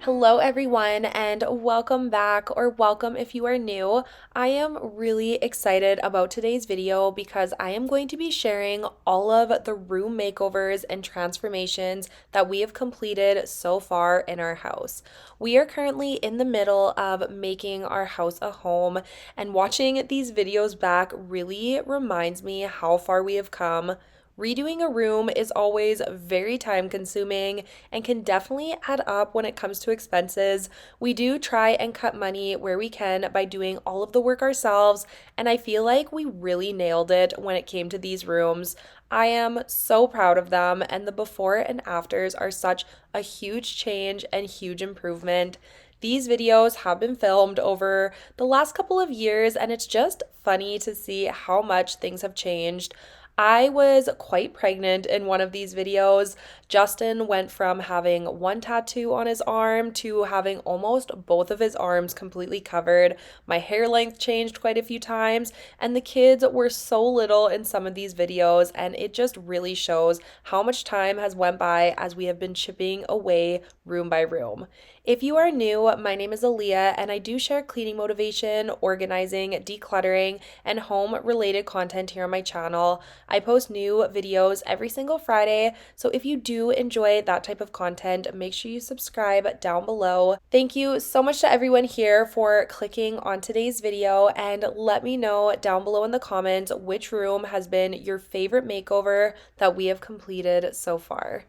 Hello, everyone, and welcome back, or welcome if you are new. I am really excited about today's video because I am going to be sharing all of the room makeovers and transformations that we have completed so far in our house. We are currently in the middle of making our house a home, and watching these videos back really reminds me how far we have come. Redoing a room is always very time consuming and can definitely add up when it comes to expenses. We do try and cut money where we can by doing all of the work ourselves, and I feel like we really nailed it when it came to these rooms. I am so proud of them, and the before and afters are such a huge change and huge improvement. These videos have been filmed over the last couple of years, and it's just funny to see how much things have changed. I was quite pregnant in one of these videos. Justin went from having one tattoo on his arm to having almost both of his arms completely covered. My hair length changed quite a few times, and the kids were so little in some of these videos, and it just really shows how much time has went by as we have been chipping away room by room. If you are new, my name is Aleah, and I do share cleaning motivation, organizing, decluttering, and home-related content here on my channel. I post new videos every single Friday, so if you do enjoy that type of content, make sure you subscribe down below. Thank you so much to everyone here for clicking on today's video, and let me know down below in the comments which room has been your favorite makeover that we have completed so far.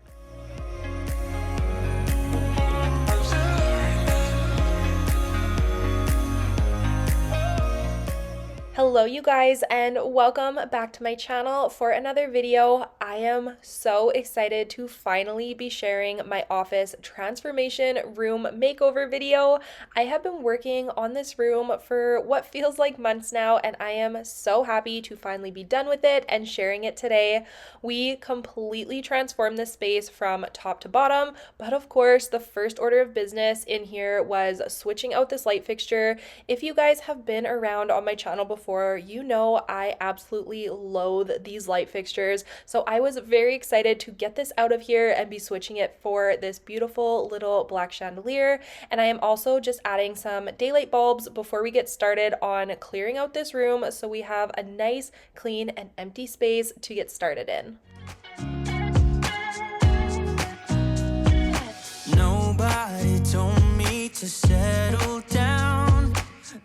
Hello you guys, and welcome back to my channel for another video. I am so excited to finally be sharing my office transformation room makeover video. I have been working on this room for what feels like months now, and I am so happy to finally be done with it and sharing it today. We completely transformed this space from top to bottom, but of course the first order of business in here was switching out this light fixture. If you guys have been around on my channel before, you know I absolutely loathe these light fixtures, so I was very excited to get this out of here and be switching it for this beautiful little black chandelier. And I am also just adding some daylight bulbs before we get started on clearing out this room so we have a nice, clean, and empty space to get started in. Nobody told me to settle down.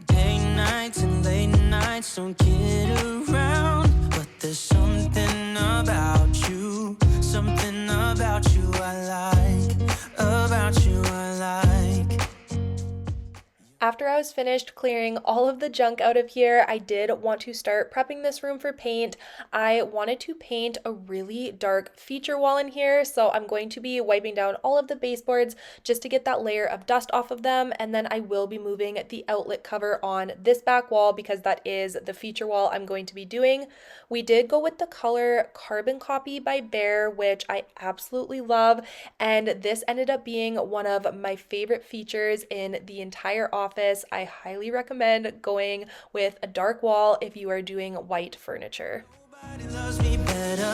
Day nights and late nights don't get around, but there's something about you I like, about you I like. After I was finished clearing all of the junk out of here, I did want to start prepping this room for paint. I wanted to paint a really dark feature wall in here, so I'm going to be wiping down all of the baseboards just to get that layer of dust off of them, and then I will be moving the outlet cover on this back wall because that is the feature wall I'm going to be doing. We did go with the color Carbon Copy by Bear, which I absolutely love, and this ended up being one of my favorite features in the entire office. I highly recommend going with a dark wall if you are doing white furniture. Nobody loves me better.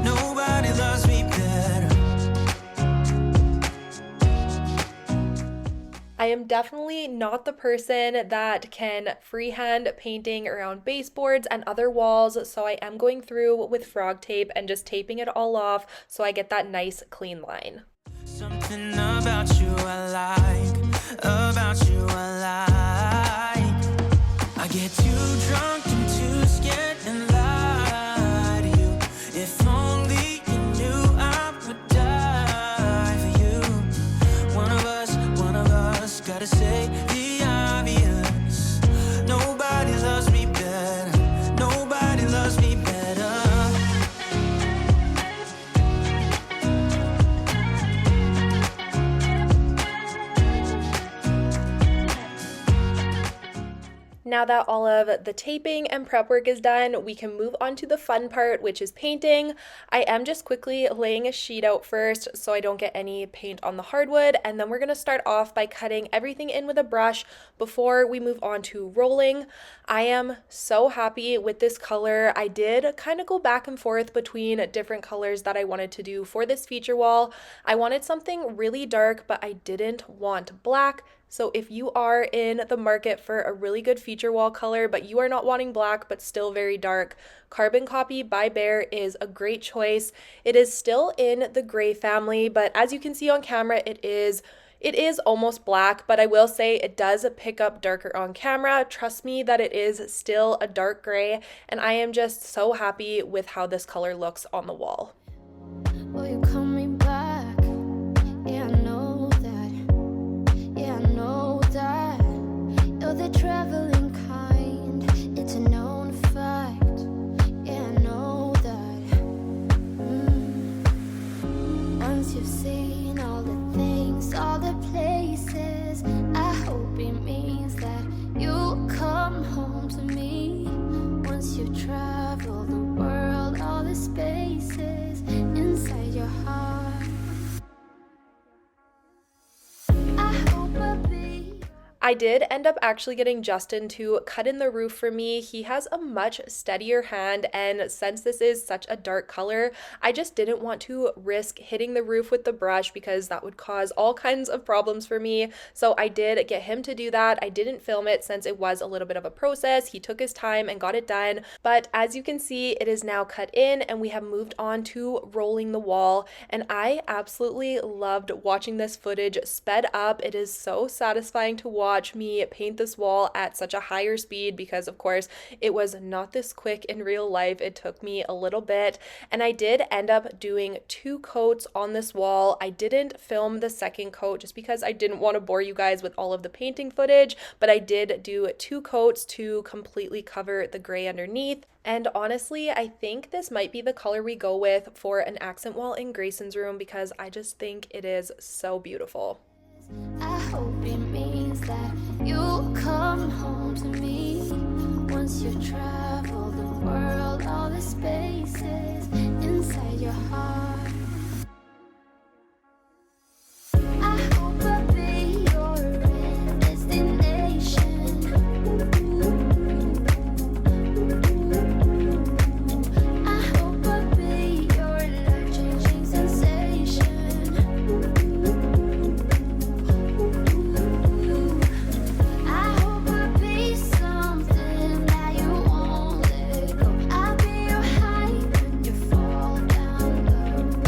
Nobody loves me better. I am definitely not the person that can freehand painting around baseboards and other walls, so I am going through with frog tape and just taping it all off so I get that nice clean line. Something about you I like, about you I like. I get too drunk and too scared and lie to you. If only you knew I would die for you. One of us gotta say the obvious. Nobody loves me better. Nobody loves me better. Now that all of the taping and prep work is done, we can move on to the fun part, which is painting. I am just quickly laying a sheet out first so I don't get any paint on the hardwood, and then we're going to start off by cutting everything in with a brush before we move on to rolling. I am so happy with this color. I did kind of go back and forth between different colors that I wanted to do for this feature wall. I wanted something really dark, but I didn't want black. So if you are in the market for a really good feature wall color, but you are not wanting black, but still very dark, Carbon Copy by Behr is a great choice. It is still in the gray family, but as you can see on camera, it is almost black, but I will say it does pick up darker on camera. Trust me that it is still a dark gray, and I am just so happy with how this color looks on the wall. Will you call me back? Yeah, I know that. Yeah, I know that. You're the traveling kind. It's a known fact. Yeah, I know that. Once you've seen all the things, all the places, I hope it means that you'll come home to me. Once you've traveled the world, all the spaces inside your heart. I hope I'll be. I did end up actually getting Justin to cut in the roof for me. He has a much steadier hand, and since this is such a dark color, I just didn't want to risk hitting the roof with the brush because that would cause all kinds of problems for me. So I did get him to do that. I didn't film it since it was a little bit of a process. He took his time and got it done. But as you can see, it is now cut in and we have moved on to rolling the wall. And I absolutely loved watching this footage sped up. It is so satisfying to watch me paint this wall at such a higher speed because of course it was not this quick in real life. It took me a little bit, and I did end up doing 2 coats on this wall. I didn't film the second coat just because I didn't want to bore you guys with all of the painting footage, but I did do 2 coats to completely cover the gray underneath. And honestly, I think this might be the color we go with for an accent wall in Grayson's room because I just think it is so beautiful. I hope it means that you'll come home to me. Once you've traveled the world, all the spaces inside your heart. I hope I'll be your destination. I hope I'll be your life-changing sensation. I hope I'll be something that you won't let go. I'll be your high when you fall down low.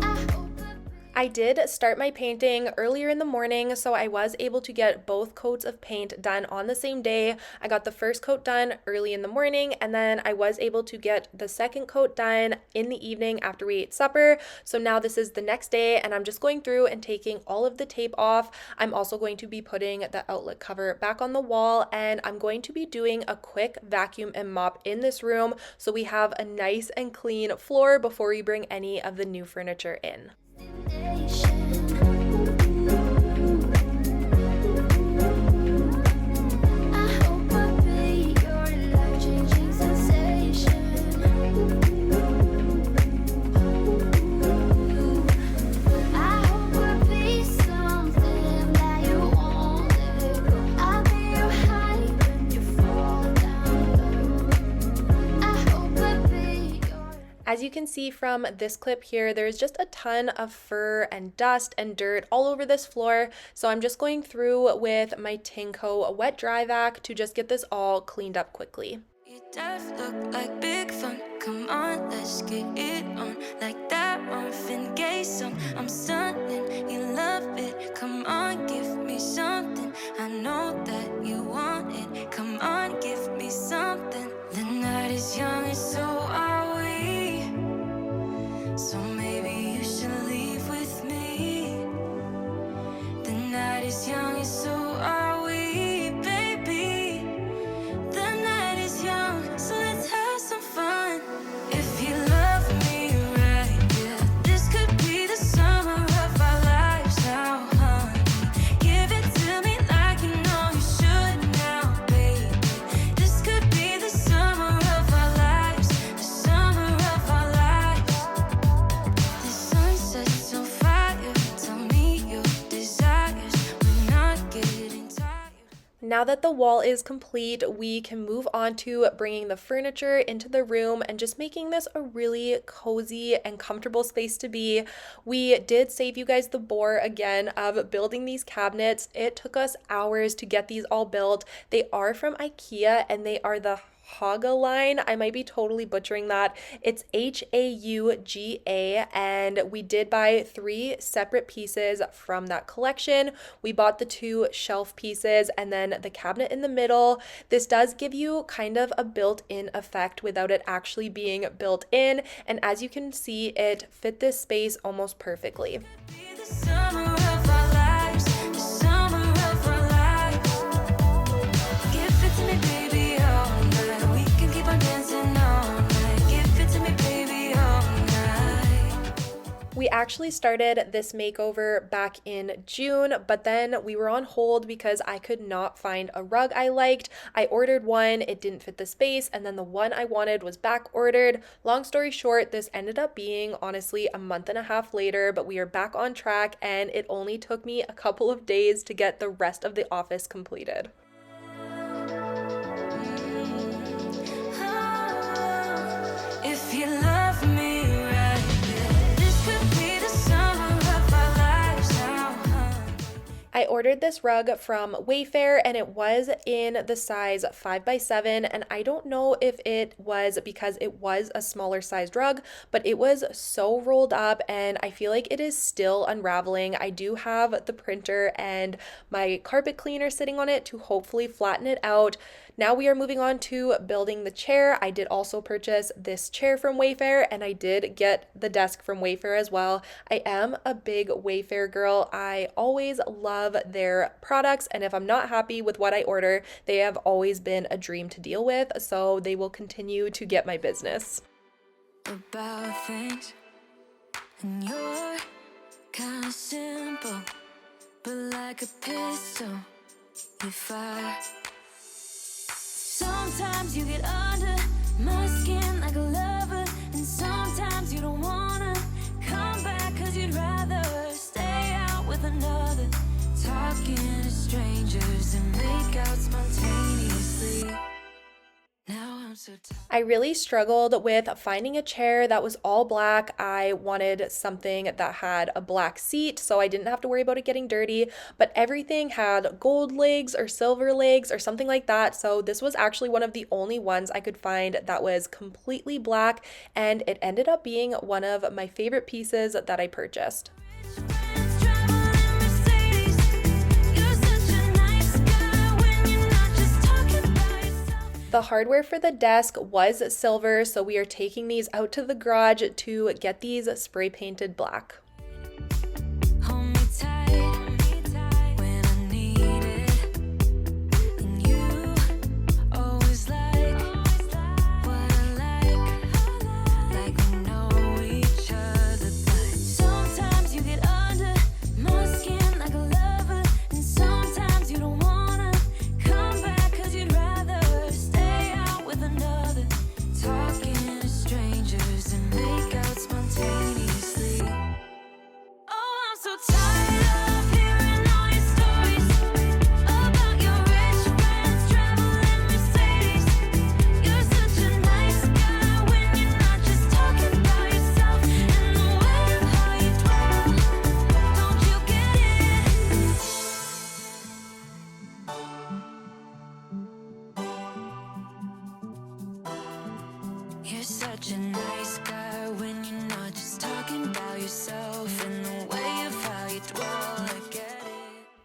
I hope I'll be. I did start my painting earlier in the morning, so I was able to get both coats of paint done on the same day. I got the first coat done early in the morning, and then I was able to get the second coat done in the evening after we ate supper. So now this is the next day, and I'm just going through and taking all of the tape off. I'm also going to be putting the outlet cover back on the wall, and I'm going to be doing a quick vacuum and mop in this room so we have a nice and clean floor before we bring any of the new furniture in. I hope I'll be your life-changing sensation. I hope I'll be something that you won't let go. I'll be your high when you fall down low. I hope I'll be your. As you can see from this clip here, there's just a ton of fur and dust and dirt all over this floor. So I'm just going through with my Tinko wet dry vac to just get this all cleaned up quickly. Your does look like big fun. Come on, let's get it on. Like that Marvin Gaye song. I'm stunning, you love it. Come on, give me something. I know that you want it. Come on, give me something. The night is young and so are we. So maybe you should leave with me. The night is young and so are we, baby. The night is young, so let's have some fun. If you love me right, yeah, this could be the summer of now that the wall is complete, we can move on to bringing the furniture into the room and just making this a really cozy and comfortable space to be. We did save you guys the bore again of building these cabinets. It took us hours to get these all built. They are from IKEA and they are the Haga line. I might be totally butchering that. It's Hauga, and we did buy 3 separate pieces from that collection. We bought the 2 shelf pieces and then the cabinet in the middle. This does give you kind of a built-in effect without it actually being built in, and as you can see, it fit this space almost perfectly. We actually started this makeover back in June, but then we were on hold because I could not find a rug I liked. I ordered one, it didn't fit the space, and then the one I wanted was back ordered. Long story short, this ended up being honestly a month and a half later, but we are back on track and it only took me a couple of days to get the rest of the office completed. If you love me, I ordered this rug from Wayfair and it was in the size 5x7, and I don't know if it was because it was a smaller sized rug, but it was so rolled up and I feel like it is still unraveling. I do have the printer and my carpet cleaner sitting on it to hopefully flatten it out. Now we are moving on to building the chair. I did also purchase this chair from Wayfair and I did get the desk from Wayfair as well. I am a big Wayfair girl. I always love their products, and if I'm not happy with what I order, they have always been a dream to deal with, so they will continue to get my business. About things, and you're kinda simple, but like a pistol, you fire. Sometimes you get under my skin like a lover, and sometimes you don't wanna come back 'cause you'd rather stay out with another, talking to strangers and make out spontaneously. Now I'm so tired. I really struggled with finding a chair that was all black. I wanted something that had a black seat so I didn't have to worry about it getting dirty, but everything had gold legs or silver legs or something like that. So this was actually one of the only ones I could find that was completely black, and it ended up being one of my favorite pieces that I purchased. The hardware for the desk was silver, so we are taking these out to the garage to get these spray painted black. Hold me tight when I need it, and you always like what I like we know each other, but sometimes you get under my skin like a lover, and sometimes you don't wanna come back 'cause you'd rather stay out with another, talking to strangers and make out spontaneously. Oh, I'm so tired of hearing all your stories about your rich friends traveling Mercedes. You're such a nice guy when you're not just talking about yourself, and the way of how you dwell. Don't you get it? You're such a nice guy when you're not just talking about yourself, and the way of how you dwell. I get it.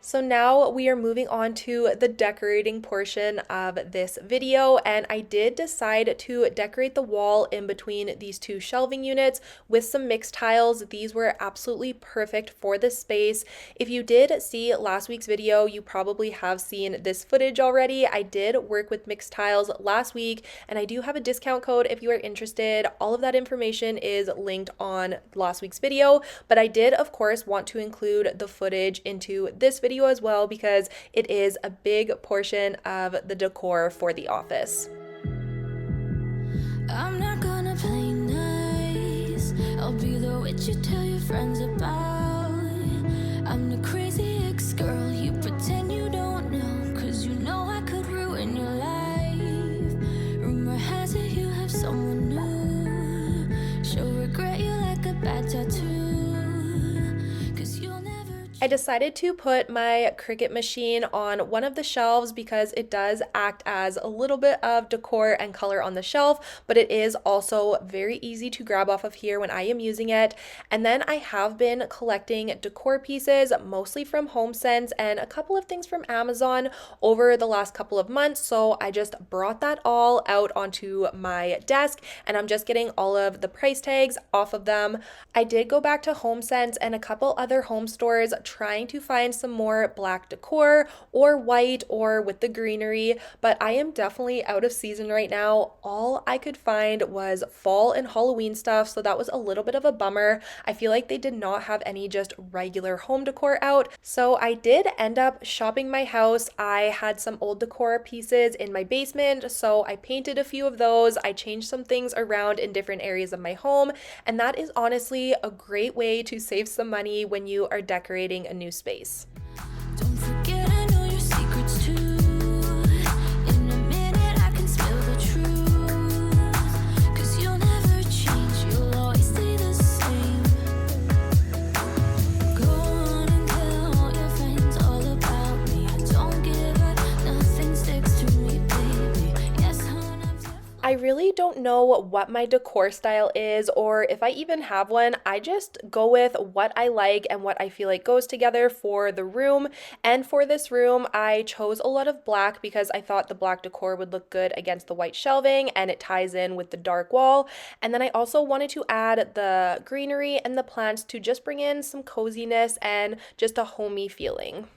So now we are moving on to the decorating portion of this video, and I did decide to decorate the wall in between these 2 shelving units with some mixed tiles. These were absolutely perfect for this space. If you did see last week's video, you probably have seen this footage already. I did work with mixed tiles last week, and I do have a discount code if you are interested. All of that information is linked on last week's video, but I did of course want to include the footage into this video as well because it is a big portion of the decor for the office. I'm not gonna play nice. I'll be the witch you tell your friends about. I'm the crazy ex-girl you pretend you don't know, 'cause you know regret you like a bad tattoo, 'cause you'll never I decided to put my Cricut machine on one of the shelves because it does act as a little bit of decor and color on the shelf, but it is also very easy to grab off of here when I am using it. And then I have been collecting decor pieces, mostly from HomeSense and a couple of things from Amazon over the last couple of months. So I just brought that all out onto my desk and I'm just getting all of the price tags off of them. I did go back to HomeSense and a couple other home stores trying to find some more black decor or white or with the greenery, but I am definitely out of season right now. All I could find was fall and Halloween stuff, so that was a little bit of a bummer. I feel like they did not have any just regular home decor out, so I did end up shopping my house. I had some old decor pieces in my basement, so I painted a few of those. I changed some things around in different areas of my home, and that is honestly a great way to save some money when you are decorating a new space. don't forget I know your secrets too. In a minute I can spill the truth, 'cause you'll never change, you'll always stay the same. Go on and tell all your friends all about me. I don't give up, nothing sticks to me, baby. Yes, hon, I'm I really don't know what my decor style is or if I even have one. I just go with what I like and what I feel like goes together for the room. And for this room, I chose a lot of black because I thought the black decor would look good against the white shelving and it ties in with the dark wall. And then I also wanted to add the greenery and the plants to just bring in some coziness and just a homey feeling.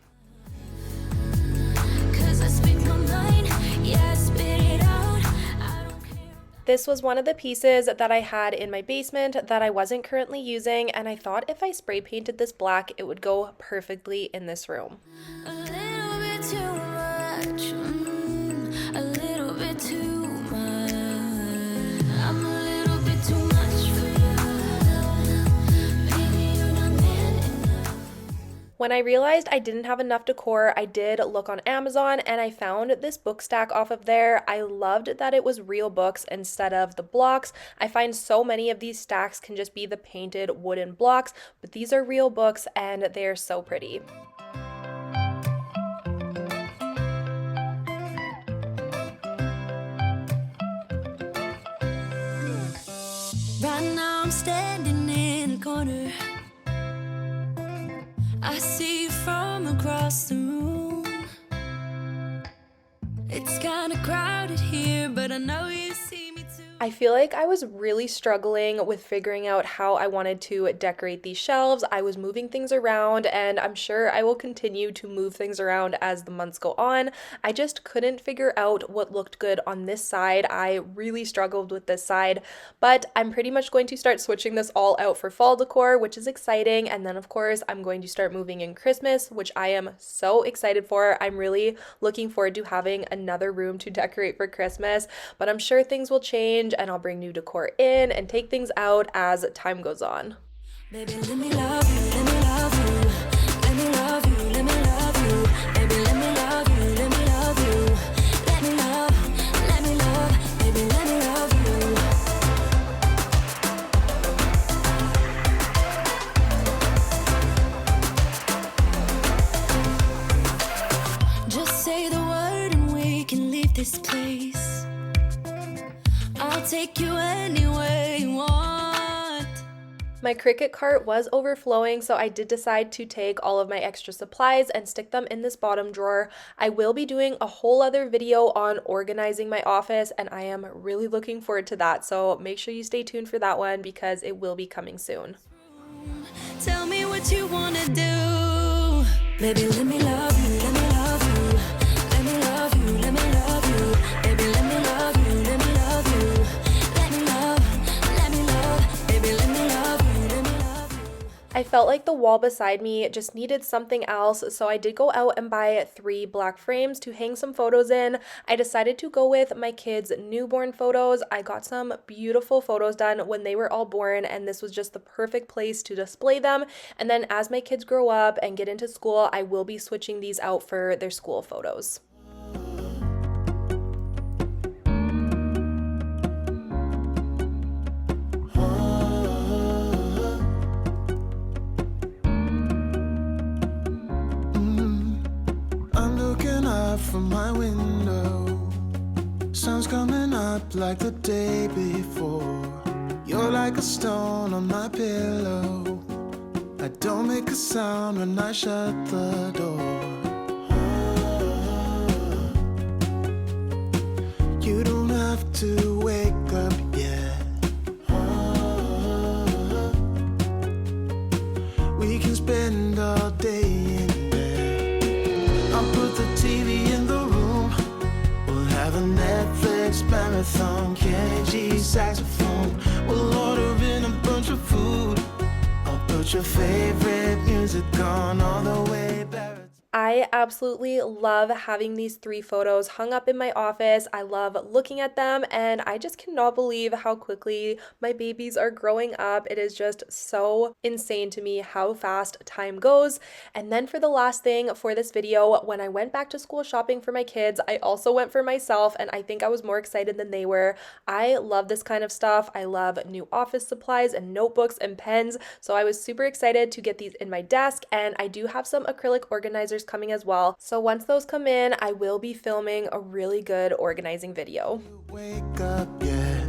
'cause I speak my mind, yeah, I spit it out. I don't care. This was one of the pieces that I had in my basement that I wasn't currently using, and I thought if I spray painted this black, it would go perfectly in this room. A little bit too much, a little bit too much. I'm a little bit too much for you. Maybe you're not man enough. When I realized I didn't have enough decor, I did look on Amazon and I found this book stack off of there. I loved that it was real books instead of the blocks. I find so many of these stacks can just be the painted wooden blocks, but these are real books and they're so pretty. Right now I'm standing in the corner. I see you from across the room. It's kinda crowded here, but I know you see me too. I feel like I was really struggling with figuring out how I wanted to decorate these shelves. I was moving things around and I'm sure I will continue to move things around as the months go on. I just couldn't figure out what looked good on this side. I really struggled with this side, but I'm pretty much going to start switching this all out for fall decor, which is exciting. And then of course, I'm going to start moving in Christmas, which I am so excited for. I'm really looking forward to having another room to decorate for Christmas, but I'm sure things will change and I'll bring new decor in and take things out as time goes on. Baby, let me love you, let me love you, let me love you, let me love you. Baby, let me love you, let me love you, let me love, baby, let me love you. Just say the word and we can leave this place. I'll take you anywhere you want. My Cricut cart was overflowing, so I did decide to take all of my extra supplies and stick them in this bottom drawer. I will be doing a whole other video on organizing my office, and I am really looking forward to that, so make sure you stay tuned for that one because it will be coming soon. Tell me what you wanna do. Baby, let me love you, let me love you, let me love you, let me love you. Baby, let me love you, let me love you, let me love, baby, let me love you, let me love you. I felt like the wall beside me just needed something else, so I did go out and buy 3 black frames to hang some photos in. I decided to go with my kids' newborn photos. I got some beautiful photos done when they were all born, and this was just the perfect place to display them. And then as my kids grow up and get into school, I will be switching these out for their school photos. from my window. Sun's coming up like the day before. You're like a stone on my pillow. I don't make a sound when I shut the door. You don't have to wake up yet. We can spend all day in bed. I'll put the TV in the room. We'll have a Netflix marathon. Kenny G saxophone. We'll order in a bunch of food. I'll put your favorite music on all the way back. I absolutely love having these 3 photos hung up in my office. I love looking at them, and I just cannot believe how quickly my babies are growing up. It is just so insane to me how fast time goes. And then for the last thing for this video, when I went back to school shopping for my kids, I also went for myself, and I think I was more excited than they were. I love this kind of stuff. I love new office supplies and notebooks and pens, so I was super excited to get these in my desk, and I do have some acrylic organizers coming as well. So once those come in, I will be filming a really good organizing video. Wake up yet.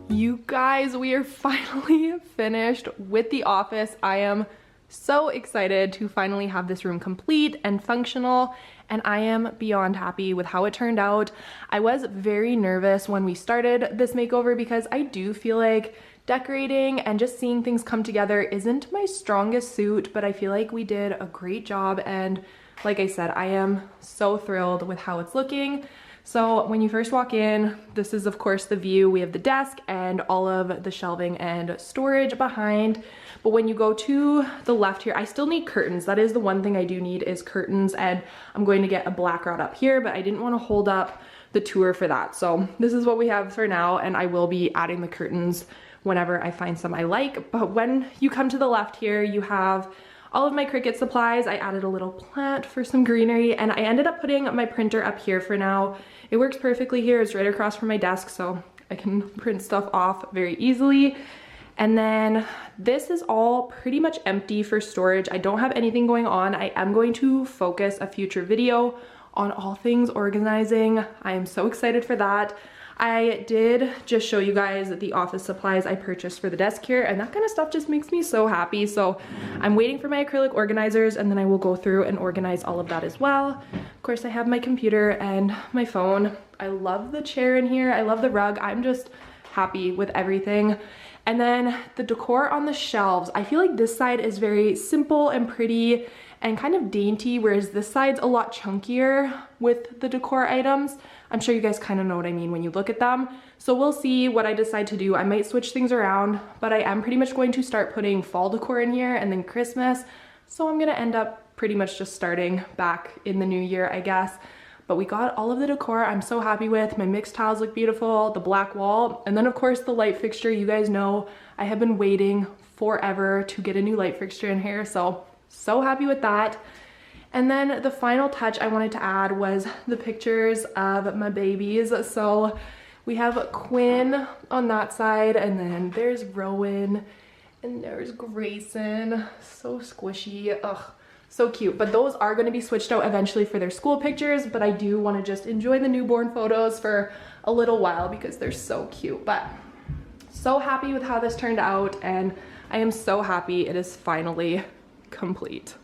You guys, we are finally finished with the office. I am so excited to finally have this room complete and functional, and I am beyond happy with how it turned out. I was very nervous when we started this makeover because I do feel like decorating and just seeing things come together isn't my strongest suit, but I feel like we did a great job, and like I said, I am so thrilled with how it's looking. So when you first walk in, this is of course the view. We have the desk and all of the shelving and storage behind. But when you go to the left here, I still need curtains. That is the one thing I do need, is curtains, and I'm going to get a black rod up here, but I didn't want to hold up the tour for that. So this is what we have for now, and I will be adding the curtains whenever I find some I like. But when you come to the left here, you have all of my Cricut supplies. I added a little plant for some greenery, and I ended up putting my printer up here for now. It works perfectly here. It's right across from my desk, so I can print stuff off very easily. And then this is all pretty much empty for storage. I don't have anything going on. I am going to focus a future video on all things organizing. I am so excited for that. I did just show you guys the office supplies I purchased for the desk here, and that kind of stuff just makes me so happy. So I'm waiting for my acrylic organizers, and then I will go through and organize all of that as well. Of course, I have my computer and my phone. I love the chair in here. I love the rug. I'm just happy with everything. And then the decor on the shelves. I feel like this side is very simple and pretty and kind of dainty, whereas this side's a lot chunkier with the decor items. I'm sure you guys kind of know what I mean when you look at them. So we'll see what I decide to do. I might switch things around, but I am pretty much going to start putting fall decor in here and then Christmas. So I'm gonna end up pretty much just starting back in the new year, I guess. But we got all of the decor I'm so happy with. My mixed tiles look beautiful, the black wall, and then of course the light fixture. You guys know I have been waiting forever to get a new light fixture in here, so happy with that. And then the final touch I wanted to add was the pictures of my babies. So we have Quinn on that side, and then there's Rowan, and there's Grayson. So squishy, ugh, so cute. But those are gonna be switched out eventually for their school pictures, but I do wanna just enjoy the newborn photos for a little while because they're so cute. But so happy with how this turned out, and I am so happy it is finally complete.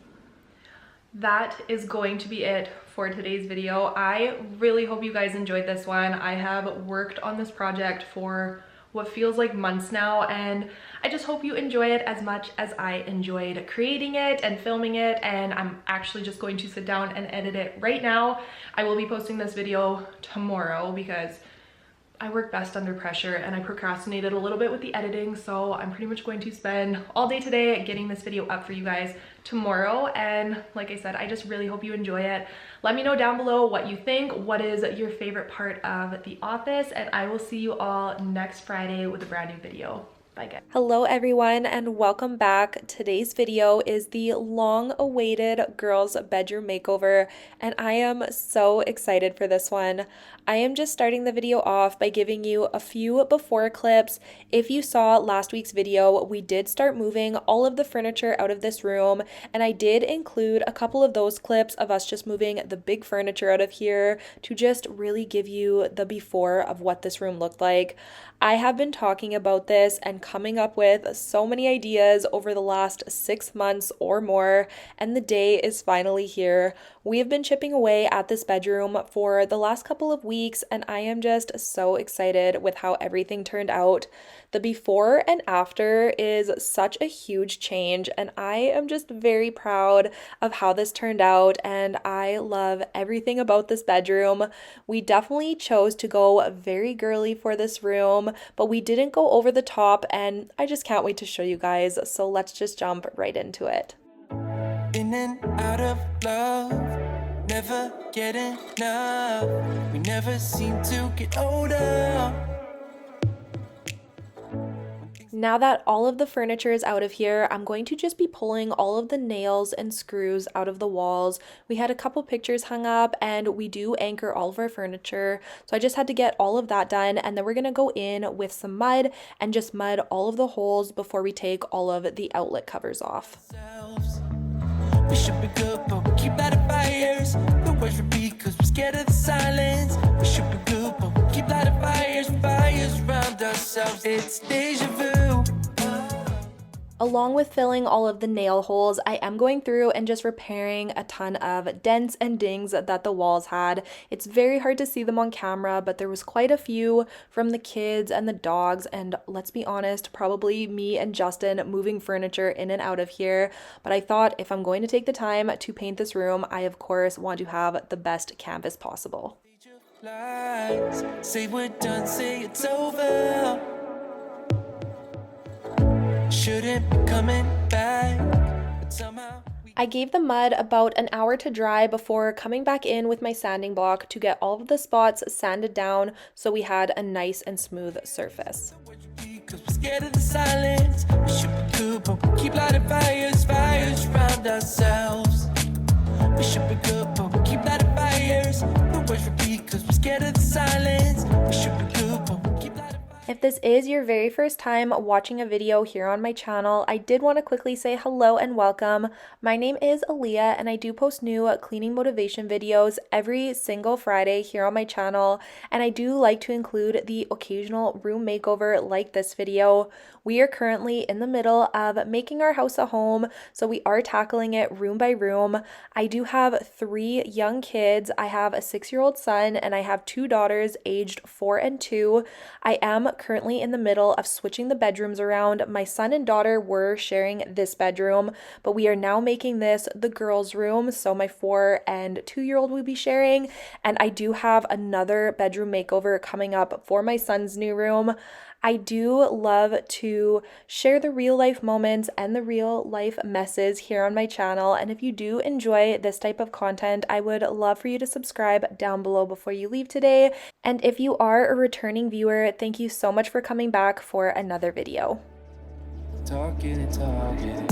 That is going to be it for today's video. I really hope you guys enjoyed this one. I have worked on this project for what feels like months now, and I just hope you enjoy it as much as I enjoyed creating it and filming it. And I'm actually just going to sit down and edit it right now. I will be posting this video tomorrow because I work best under pressure and I procrastinated a little bit with the editing, so I'm pretty much going to spend all day today getting this video up for you guys tomorrow. And like I said, I just really hope you enjoy it. Let me know down below what you think, what is your favorite part of The Office, and I will see you all next Friday with a brand new video. Bye, guys. Hello, everyone, and welcome back. Today's video is the long-awaited girls' bedroom makeover, and I am so excited for this one. I am just starting the video off by giving you a few before clips. If you saw last week's video, we did start moving all of the furniture out of this room, and I did include a couple of those clips of us just moving the big furniture out of here to just really give you the before of what this room looked like. I have been talking about this and coming up with so many ideas over the last 6 months or more, and the day is finally here. We have been chipping away at this bedroom for the last couple of weeks, and I am just so excited with how everything turned out. The before and after is such a huge change, and I am just very proud of how this turned out, and I love everything about this bedroom. We definitely chose to go very girly for this room, but we didn't go over the top, and I just can't wait to show you guys, so let's just jump right into it. In and out of love, never get enough. We never seem to get older. Now that all of the furniture is out of here, I'm going to just be pulling all of the nails and screws out of the walls. We had a couple pictures hung up, and we do anchor all of our furniture. So I just had to get all of that done, and then we're going to go in with some mud and just mud all of the holes before we take all of the outlet covers off. We should be good, but we keep lighting fires. The words repeat cause we're scared of the silence. We should be good, but we keep lighting fires. Fires around ourselves, it's deja vu. Along with filling all of the nail holes, I am going through and just repairing a ton of dents and dings that the walls had. It's very hard to see them on camera, but there was quite a few from the kids and the dogs, and let's be honest, probably me and Justin moving furniture in and out of here. But I thought if I'm going to take the time to paint this room, I of course want to have the best canvas possible. Lies. Say we're done, say it's over. Shouldn't be coming back, but somehow I gave the mud about an hour to dry before coming back in with my sanding block to get all of the spots sanded down so we had a nice and smooth surface. because we're scared of the silence. We should be good, but we keep lighting fires, fires around ourselves. We should be good, but we keep lighting fires. The words repeat because we're scared of the silence. We should be good, but we keep lighting fires. If this is your very first time watching a video here on my channel, I did want to quickly say hello and welcome. My name is Aleah, and I do post new cleaning motivation videos every single Friday here on my channel, and I do like to include the occasional room makeover like this video. We are currently in the middle of making our house a home, so we are tackling it room by room. I do have 3 young kids. I have a 6-year-old son, and I have 2 daughters aged 4 and 2. I am currently in the middle of switching the bedrooms around. My son and daughter were sharing this bedroom, but we are now making this the girls' room, so my 4 and 2-year-old will be sharing, and I do have another bedroom makeover coming up for my son's new room. I do love to share the real life moments and the real life messes here on my channel, and if you do enjoy this type of content, I would love for you to subscribe down below before you leave today. And if you are a returning viewer, thank you so much for coming back for another video. Talking and talking.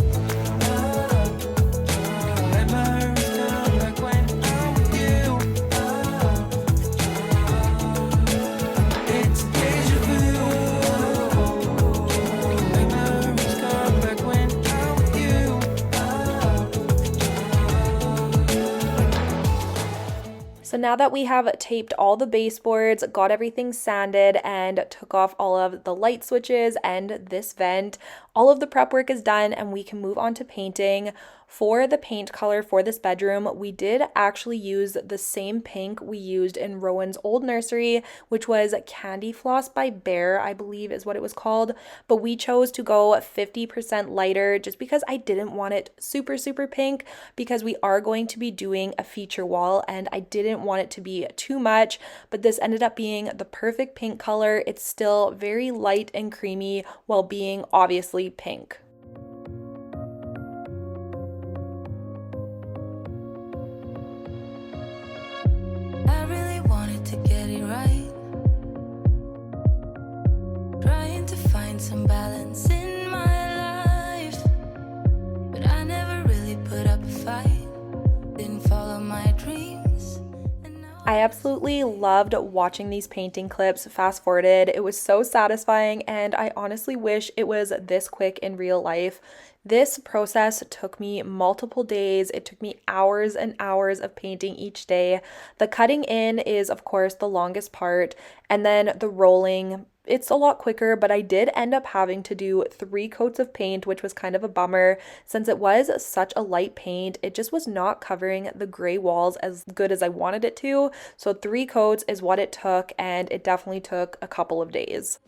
Memories come back when I'm with you. It's deja vu. Memories come back when I'm with you. So now that we have taped all the baseboards, got everything sanded, and took off all of the light switches and this vent, all of the prep work is done and we can move on to painting. For the paint color for this bedroom, we did actually use the same pink we used in Rowan's old nursery, which was Candy Floss by Bear, I believe is what it was called. But we chose to go 50% lighter just because I didn't want it super, super pink, because we are going to be doing a feature wall and I didn't want it to be too much. But this ended up being the perfect pink color. It's still very light and creamy while being obviously pink. I really wanted to get it right. Trying to find find some balance in my life, but I never really put up a fight, didn't follow my dreams. I absolutely loved watching these painting clips fast forwarded. It was so satisfying, and I honestly wish it was this quick in real life. This process took me multiple days. It took me hours and hours of painting each day. The cutting in is, of course, the longest part, and then the rolling. It's a lot quicker, but I did end up having to do 3 coats of paint, which was kind of a bummer since it was such a light paint. It just was not covering the gray walls as good as I wanted it to. So 3 coats is what it took, and it definitely took a couple of days.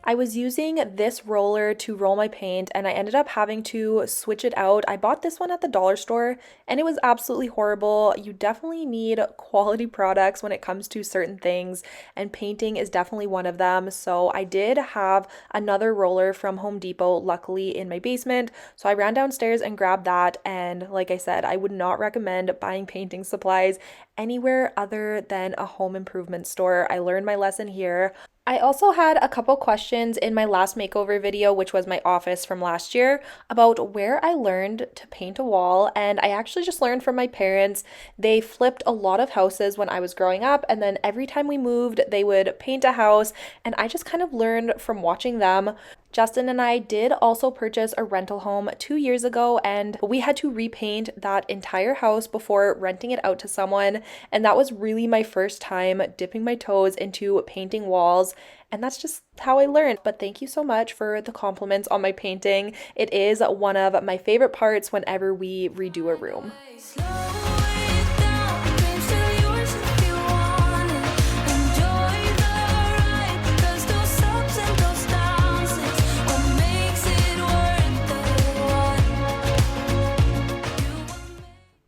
I was using this roller to roll my paint, and I ended up having to switch it out. I bought this one at the dollar store and it was absolutely horrible. You definitely need quality products when it comes to certain things, and painting is definitely one of them. So I did have another roller from Home Depot, luckily in my basement. So I ran downstairs and grabbed that, and like I said, I would not recommend buying painting supplies anywhere other than a home improvement store. I learned my lesson here. I also had a couple questions in my last makeover video, which was my office from last year, about where I learned to paint a wall, and I actually just learned from my parents. They flipped a lot of houses when I was growing up, and then every time we moved, they would paint a house, and I just kind of learned from watching them. Justin and I did also purchase a rental home 2 years ago, and we had to repaint that entire house before renting it out to someone, and that was really my first time dipping my toes into painting walls, and that's just how I learned. But thank you so much for the compliments on my painting. It is one of my favorite parts whenever we redo a room.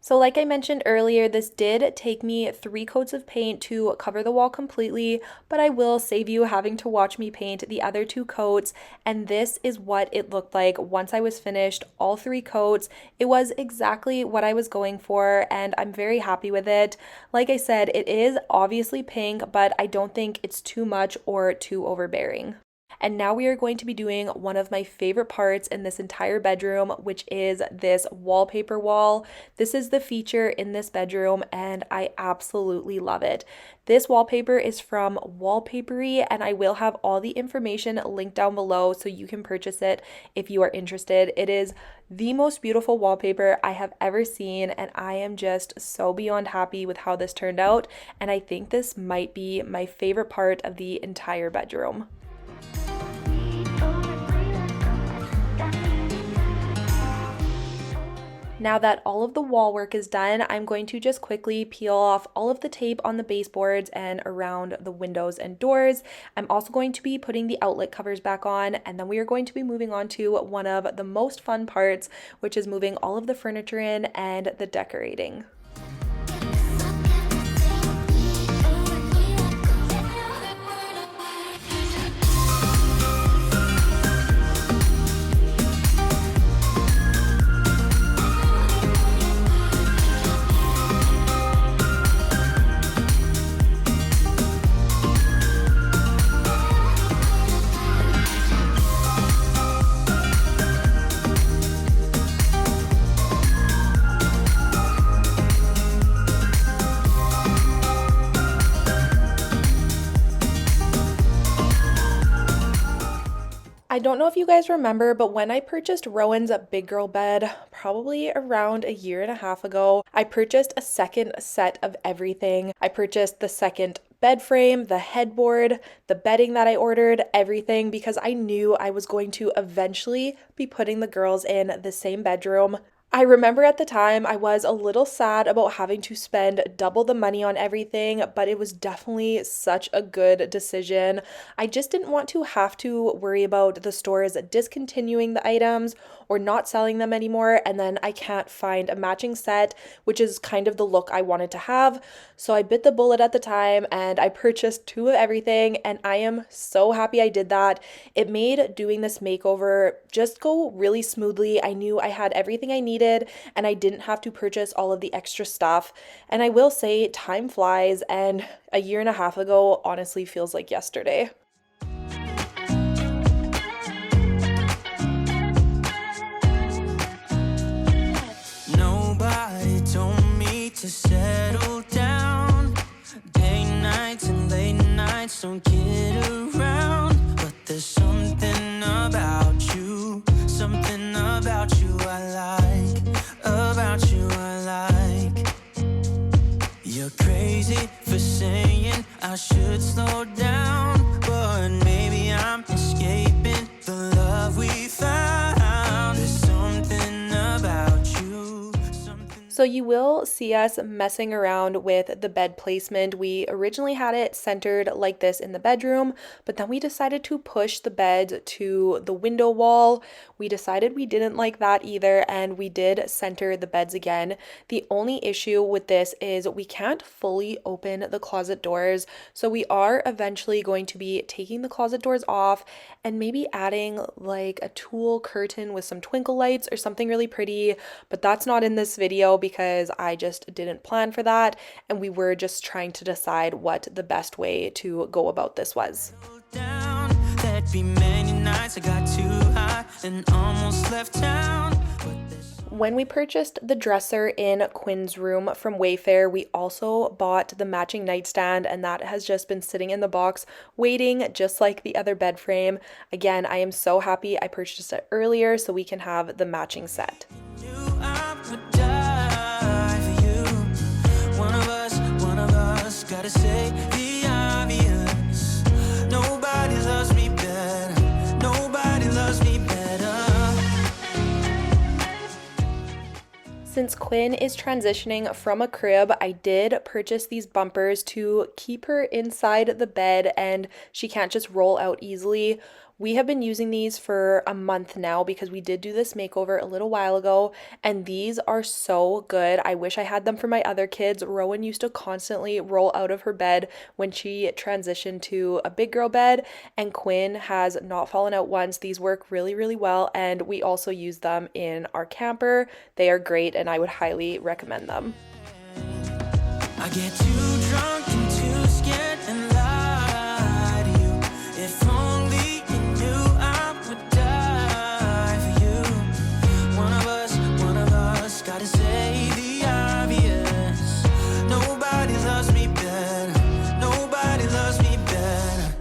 So like I mentioned earlier, this did take me 3 coats of paint to cover the wall completely, but I will save you having to watch me paint the other 2 coats, and this is what it looked like once I was finished all 3 coats. It was exactly what I was going for, and I'm very happy with it. Like I said, it is obviously pink, but I don't think it's too much or too overbearing. And now we are going to be doing one of my favorite parts in this entire bedroom, which is this wallpaper wall. This is the feature in this bedroom, and I absolutely love it. This wallpaper is from Wallpapery, and I will have all the information linked down below so you can purchase it if you are interested. It is the most beautiful wallpaper I have ever seen, and I am just so beyond happy with how this turned out, and I think this might be my favorite part of the entire bedroom. Now that all of the wall work is done, I'm going to just quickly peel off all of the tape on the baseboards and around the windows and doors. I'm also going to be putting the outlet covers back on, and then we are going to be moving on to one of the most fun parts, which is moving all of the furniture in and the decorating. I don't know if you guys remember, but when I purchased Rowan's big girl bed, probably around a year and a half ago, I purchased a second set of everything. I purchased the second bed frame, the headboard, the bedding that I ordered, everything, because I knew I was going to eventually be putting the girls in the same bedroom. I remember at the time I was a little sad about having to spend double the money on everything, but it was definitely such a good decision. I just didn't want to have to worry about the stores discontinuing the items or not selling them anymore, and then I can't find a matching set, which is kind of the look I wanted to have. So I bit the bullet at the time and I purchased two of everything, and I am so happy I did that. It made doing this makeover just go really smoothly. I knew I had everything I needed and I didn't have to purchase all of the extra stuff. And I will say, time flies, and a year and a half ago honestly feels like yesterday. Nobody told me to settle down. Day nights and late nights don't get around. But there's something about you I like, about you I like. You're crazy for saying I should slow down, but maybe I'm escaping the love we found. There's something about you. So you will see us messing around with the bed placement. We originally had it centered like this in the bedroom, but then we decided to push the bed to the window wall. We decided we didn't like that either, and we did center the beds again. The only issue with this is we can't fully open the closet doors, so we are eventually going to be taking the closet doors off and maybe adding like a tulle curtain with some twinkle lights or something really pretty, but that's not in this video because I just didn't plan for that, and we were just trying to decide what the best way to go about this was. There'd be many nights I got too high and almost left town. When we purchased the dresser in Quinn's room from Wayfair, we also bought the matching nightstand, and that has just been sitting in the box waiting, just like the other bed frame. Again, I am so happy I purchased it earlier so we can have the matching set. Gotta say the obvious. Nobody loves me better. Nobody loves me better. Since Quinn is transitioning from a crib, I did purchase these bumpers to keep her inside the bed and she can't just roll out easily. We have been using these for a month now because we did do this makeover a little while ago, and these are so good. I wish I had them for my other kids. Rowan used to constantly roll out of her bed when she transitioned to a big girl bed, and Quinn has not fallen out once. These work really, really well, and we also use them in our camper. They are great, and I would highly recommend them. I get too drunk and too scared and lie to you. If only gotta say the obvious. Nobody loves me better. Nobody loves me better.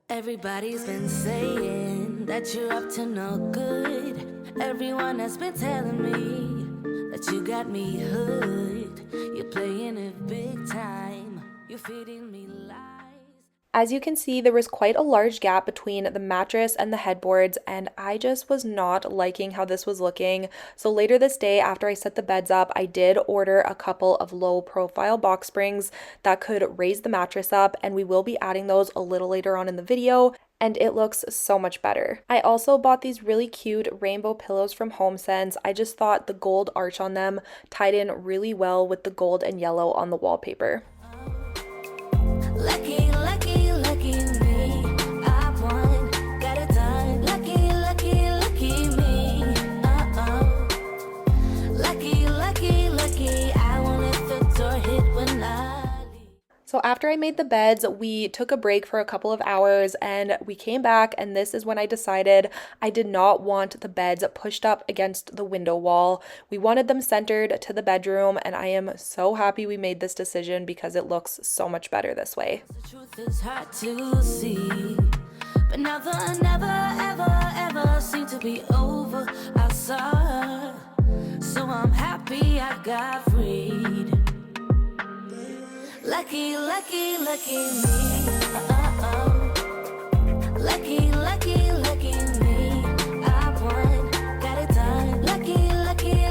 Everybody's been saying that you're up to no good. Everyone has been telling me that you got me hooked. You're playing it big time. You're feeding me lies. As you can see, there was quite a large gap between the mattress and the headboards, and I just was not liking how this was looking. So later this day, after I set the beds up, I did order a couple of low profile box springs that could raise the mattress up, and we will be adding those a little later on in the video, and it looks so much better. I also bought these really cute rainbow pillows from HomeSense. I just thought the gold arch on them tied in really well with the gold and yellow on the wallpaper. Lucky, lucky, lucky me. I won, got it done. Lucky, lucky, lucky me. Lucky, lucky, lucky. I won't let the door hit when I leave. So after I made the beds, we took a break for a couple of hours and we came back, and this is when I decided I did not want the beds pushed up against the window wall. We wanted them centered to the bedroom, and I am so happy we made this decision because it looks so much better this way. The truth is hard to see, but never, never, ever, ever seemed to be over. I saw her, so I'm happy I got freed. Lucky, lucky, lucky me. Lucky, lucky, lucky me. I won, got it done. Lucky, lucky,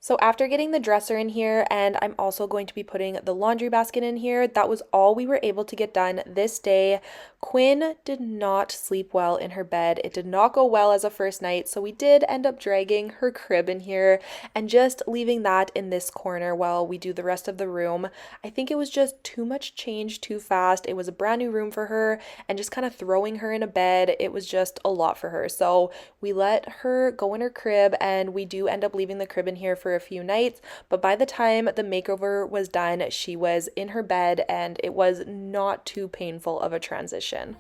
So after getting the dresser in here, and I'm also going to be putting the laundry basket in here, that was all we were able to get done this day. Quinn did not sleep well in her bed. It did not go well as a first night, so we did end up dragging her crib in here and just leaving that in this corner while we do the rest of the room. I think it was just too much change too fast. It was a brand new room for her, and just kind of throwing her in a bed, it was just a lot for her. So we let her go in her crib, and we do end up leaving the crib in here for a few nights, but by the time the makeover was done, she was in her bed and it was not too painful of a transition.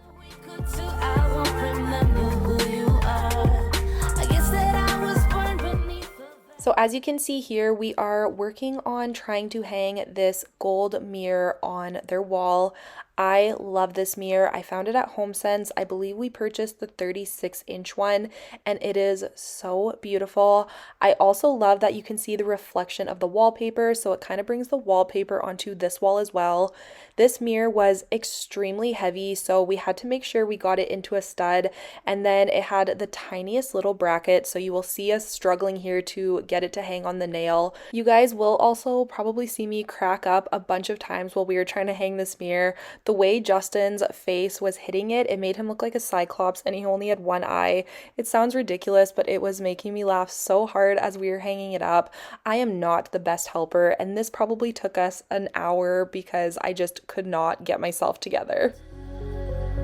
So as you can see here, we are working on trying to hang this gold mirror on their wall. I love this mirror. I found it at HomeSense. I believe we purchased the 36-inch one, and it is so beautiful. I also love that you can see the reflection of the wallpaper, so it kind of brings the wallpaper onto this wall as well. This mirror was extremely heavy, so we had to make sure we got it into a stud, and then it had the tiniest little bracket, so you will see us struggling here to get it to hang on the nail. You guys will also probably see me crack up a bunch of times while we were trying to hang this mirror. The way Justin's face was hitting it, it made him look like a cyclops, and he only had one eye. It sounds ridiculous, but it was making me laugh so hard as we were hanging it up. I am not the best helper, and this probably took us an hour because I just could not get myself together.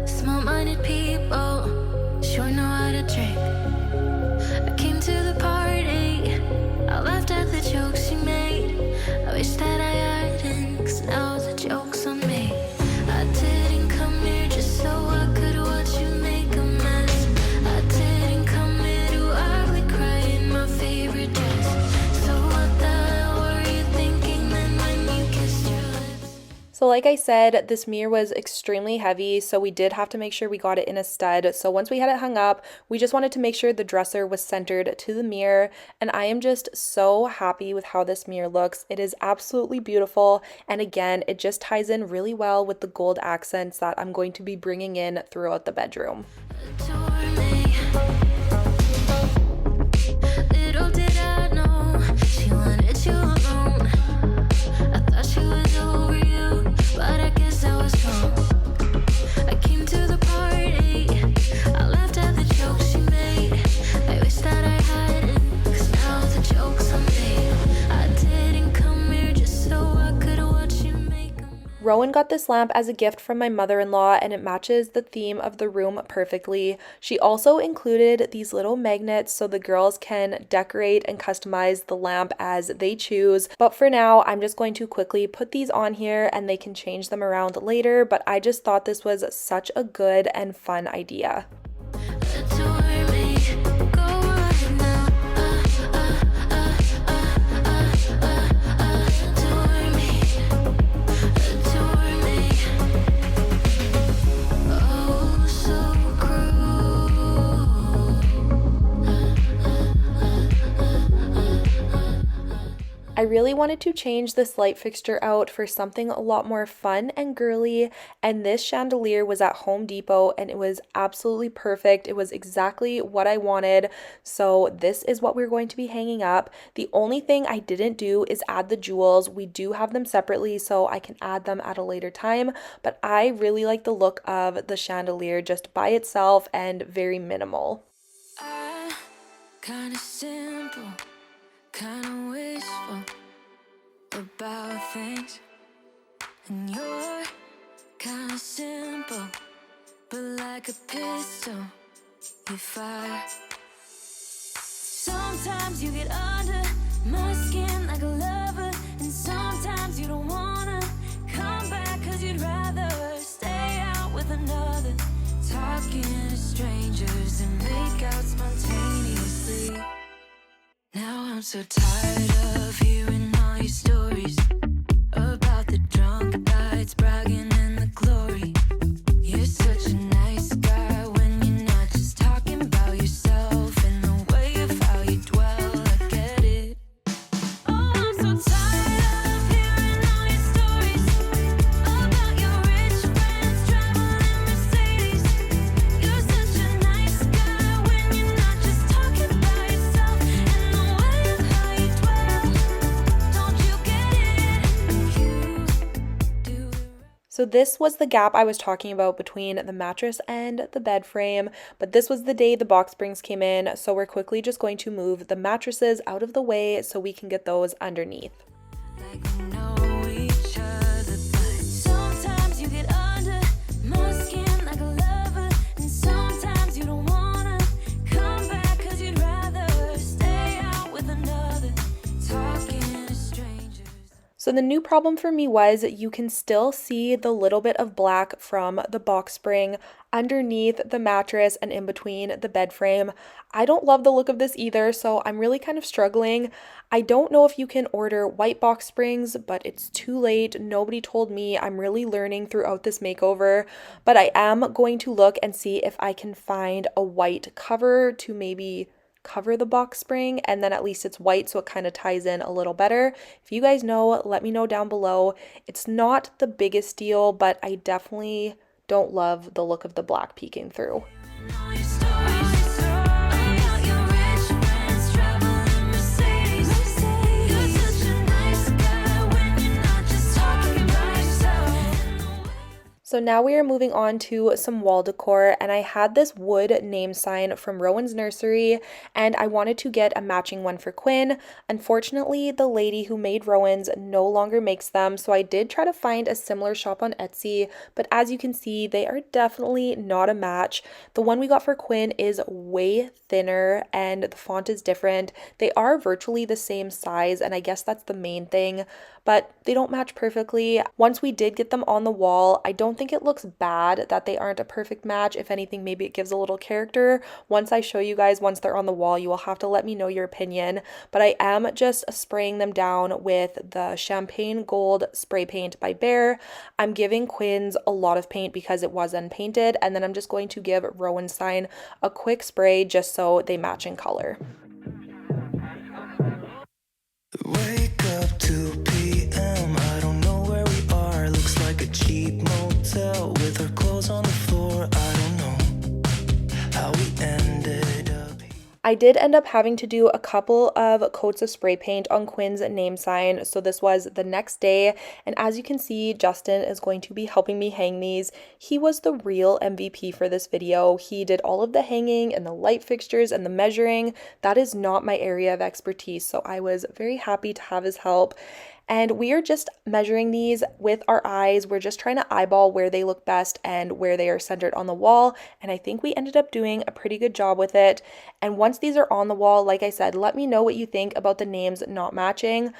Small-minded people sure know how to drink. I came to the party, I laughed at the jokes she made. I wish that I hadn't, 'cause now the joke's on me. I didn't come here just so I could watch you make a mess. I didn't come here to ugly cry in my favorite dress. So what the hell were you thinking then when you kissed your lips? So like I said, this mirror was extremely heavy, so we did have to make sure we got it in a stud. So once we had it hung up, we just wanted to make sure the dresser was centered to the mirror, and I am just so happy with how this mirror looks. It is absolutely beautiful, and again, it just ties in really well with the gold accents that I'm going to be bringing in throughout the bedroom. Adore me. Little did I know she wanted you alone. I thought she was over you, but I guess I was wrong. I came to the party, I laughed at the jokes she made. I wish that I hadn't, 'cause now the joke's on me. I didn't come here just so I could watch you make a mess. Rowan got this lamp as a gift from my mother-in-law, and it matches the theme of the room perfectly. She also included these little magnets so the girls can decorate and customize the lamp as they choose. But for now, I'm just going to quickly put these on here and they can change them around later, but I just thought this was such a good and fun idea. Adore me. Go on now. Adore me. Adore me. Oh, so I really wanted to change this light fixture out for something a lot more fun and girly, and this chandelier was at Home Depot and it was absolutely perfect. It was exactly what I wanted, so this is what we're going to be hanging up. The only thing I didn't do is add the jewels. We do have them separately, so I can add them at a later time, but I really like the look of the chandelier just by itself and very minimal. kinda simple, kinda wishful about things, and you're kinda simple, but like a pistol, you fire. Sometimes you get under my skin like a lover, and sometimes you don't wanna come back 'cause you'd rather stay out with another, talking to strangers and make out spontaneously. Now I'm so tired of hearing all your stories about the drunk nights, bragging in the glory. You're such a nice guy when you're not just talking about yourself and the way of how you dwell. I get it. Oh, I'm so tired of hearing all your stories about your rich friends traveling in Mercedes. You're such a nice guy when you're not just talking about yourself and the way of how you dwell. So this was the gap I was talking about between the mattress and the bed frame, but this was the day the box springs came in, so we're quickly just going to move the mattresses out of the way so we can get those underneath. Like we know each other, but sometimes you get under my skin like a lover, and sometimes you don't wanna come back 'cause you'd rather stay out with another, talking to strangers. So the new problem for me was you can still see the little bit of black from the box spring underneath the mattress and in between the bed frame. I don't love the look of this either, so I'm really kind of struggling. I don't know if you can order white box springs, but it's too late. Nobody told me. I'm really learning throughout this makeover, but I am going to look and see if I can find a white cover to maybe cover the box spring, and then at least it's white so it kind of ties in a little better. If you guys know, let me know down below. It's not the biggest deal, but I definitely don't love the look of the black peeking through. Know your stories about your rich friends traveling Mercedes. You're such a nice guy when you're not just talking about yourself. So now we are moving on to some wall decor, and I had this wood name sign from Rowan's Nursery, and I wanted to get a matching one for Quinn. Unfortunately, the lady who made Rowan's no longer makes them, so I did try to find a similar shop on Etsy, but as you can see, they are definitely not a match. The one we got for Quinn is way thinner, and the font is different. They are virtually the same size, and I guess that's the main thing, but they don't match perfectly. Once we did get them on the wall, I don't think it looks bad that they aren't a perfect match. If anything, maybe it gives a little character. Once I show you guys, once they're on the wall, you will have to let me know your opinion. But I am just spraying them down with the champagne gold spray paint by Bear. I'm giving Quinn's a lot of paint because it was unpainted, and then I'm just going to give Rowan's sign a quick spray just so they match in color. Wake up 2 p.m. I don't know where we are. Looks like a cheap motel with our clothes on the floor. I don't know how we ended up here. I did end up having to do a couple of coats of spray paint on Quinn's name sign, so this was the next day, and as you can see, Justin is going to be helping me hang these. He was the real MVP for this video. He did all of the hanging and the light fixtures and the measuring. That is not my area of expertise, so I was very happy to have his help. And we are just measuring these with our eyes. We're just trying to eyeball where they look best and where they are centered on the wall. And I think we ended up doing a pretty good job with it. And once these are on the wall, like I said, let me know what you think about the names not matching.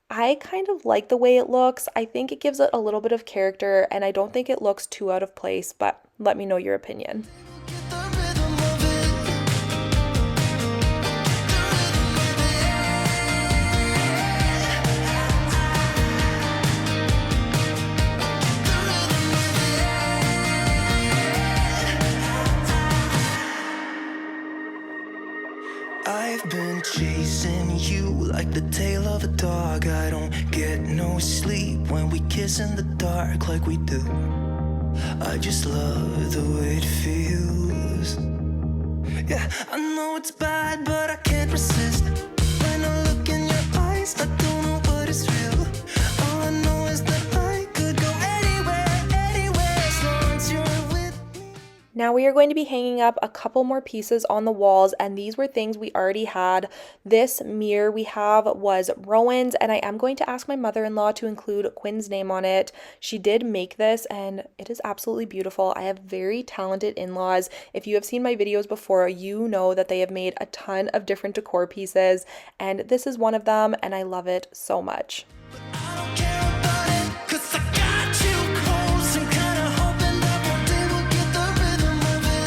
I kind of like the way it looks. I think it gives it a little bit of character, and I don't think it looks too out of place, but let me know your opinion. Get the rhythm of it. I've been chasing you like the tail of a dog. I don't get no sleep when we kiss in the dark like we do. I just love the way it feels. Yeah, I know it's bad, but I can't resist. When I look in your eyes, I don't know what is real. All I know is that I could go anywhere, as long as you're with me. Now we are going to be hanging up a couple more pieces on the walls, and these were things we already had. This mirror we have was Rowan's, and I am going to ask my mother-in-law to include Quinn's name on it. She did make this, and it is absolutely beautiful. I have very talented in-laws. If you have seen my videos before, you know that they have made a ton of different decor pieces, and this is one of them, and I love it so much. I don't care about it, 'cause I got you close. I'm kinda hoping that one day we'll get the rhythm of it.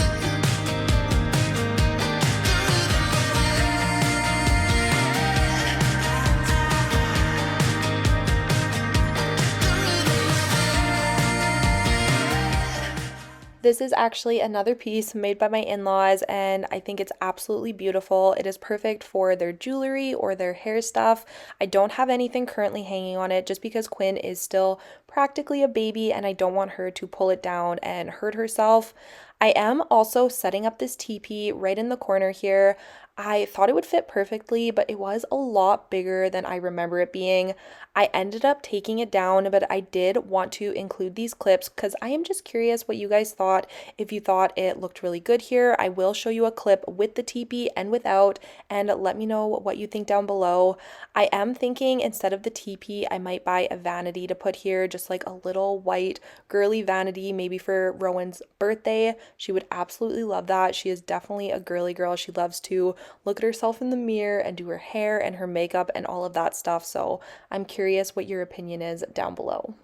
This is actually another piece made by my in-laws, and I think it's absolutely beautiful. It is perfect for their jewelry or their hair stuff. I don't have anything currently hanging on it just because Quinn is still practically a baby and I don't want her to pull it down and hurt herself. I am also setting up this teepee right in the corner here. I thought it would fit perfectly, but it was a lot bigger than I remember it being. I ended up taking it down, but I did want to include these clips because I am just curious what you guys thought. If you thought it looked really good here, I will show you a clip with the teepee and without, and let me know what you think down below. I am thinking instead of the teepee, I might buy a vanity to put here, just like a little white girly vanity, maybe for Rowan's birthday. She would absolutely love that. She is definitely a girly girl. She loves to look at herself in the mirror and do her hair and her makeup and all of that stuff. So I'm curious what your opinion is down below.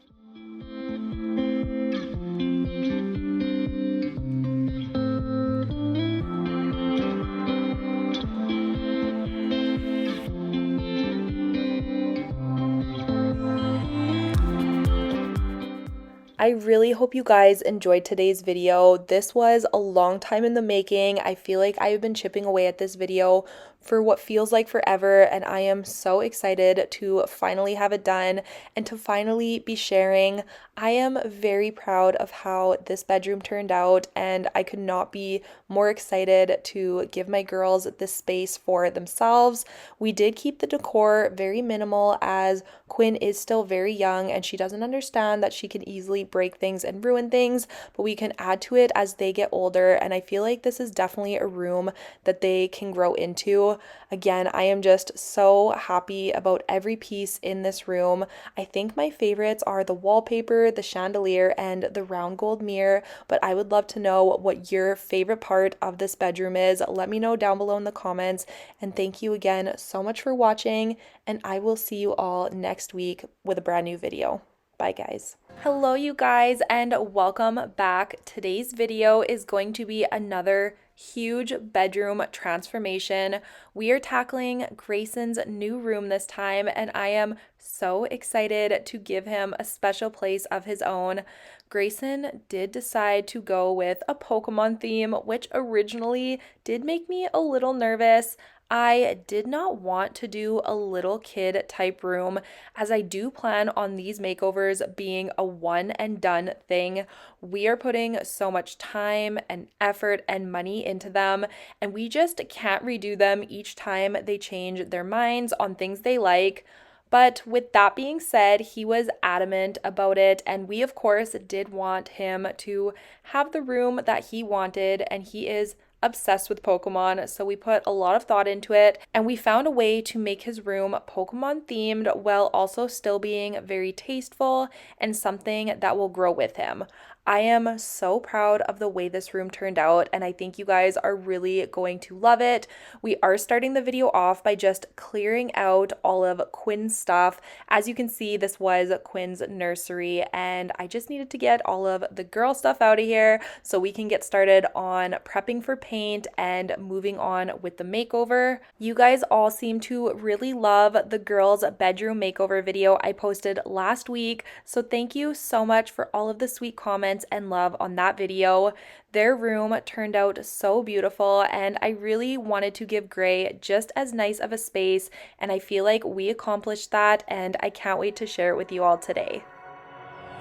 I really hope you guys enjoyed today's video. This was a long time in the making. I feel like I've been chipping away at this video for what feels like forever, and I am so excited to finally have it done and to finally be sharing. I am very proud of how this bedroom turned out, and I could not be more excited to give my girls this space for themselves. We did keep the decor very minimal as Quinn is still very young and she doesn't understand that she can easily break things and ruin things, but we can add to it as they get older, and I feel like this is definitely a room that they can grow into. Again, I am just so happy about every piece in this room. I think my favorites are the wallpaper, the chandelier, and the round gold mirror, but I would love to know what your favorite part of this bedroom is. Let me know down below in the comments, and thank you again so much for watching, and I will see you all next week with a brand new video. Bye, guys. Hello, you guys, and welcome back. Today's video is going to be another huge bedroom transformation. We are tackling Grayson's new room this time, and I am so excited to give him a special place of his own. Grayson did decide to go with a Pokemon theme, which originally did make me a little nervous. I did not want to do a little kid type room, as I do plan on these makeovers being a one and done thing. We are putting so much time and effort and money into them, and we just can't redo them each time they change their minds on things they like. But with that being said, he was adamant about it, and we of course did want him to have the room that he wanted, and he is obsessed with Pokemon, so we put a lot of thought into it, and we found a way to make his room Pokemon themed while also still being very tasteful and something that will grow with him. I am so proud of the way this room turned out, and I think you guys are really going to love it. We are starting the video off by just clearing out all of Quinn's stuff. As you can see, this was Quinn's nursery, and I just needed to get all of the girl stuff out of here so we can get started on prepping for paint and moving on with the makeover. You guys all seem to really love the girls' bedroom makeover video I posted last week, so thank you so much for all of the sweet comments and love on that video. Their room turned out so beautiful, and I really wanted to give Gray just as nice of a space, and I feel like we accomplished that, and I can't wait to share it with you all today.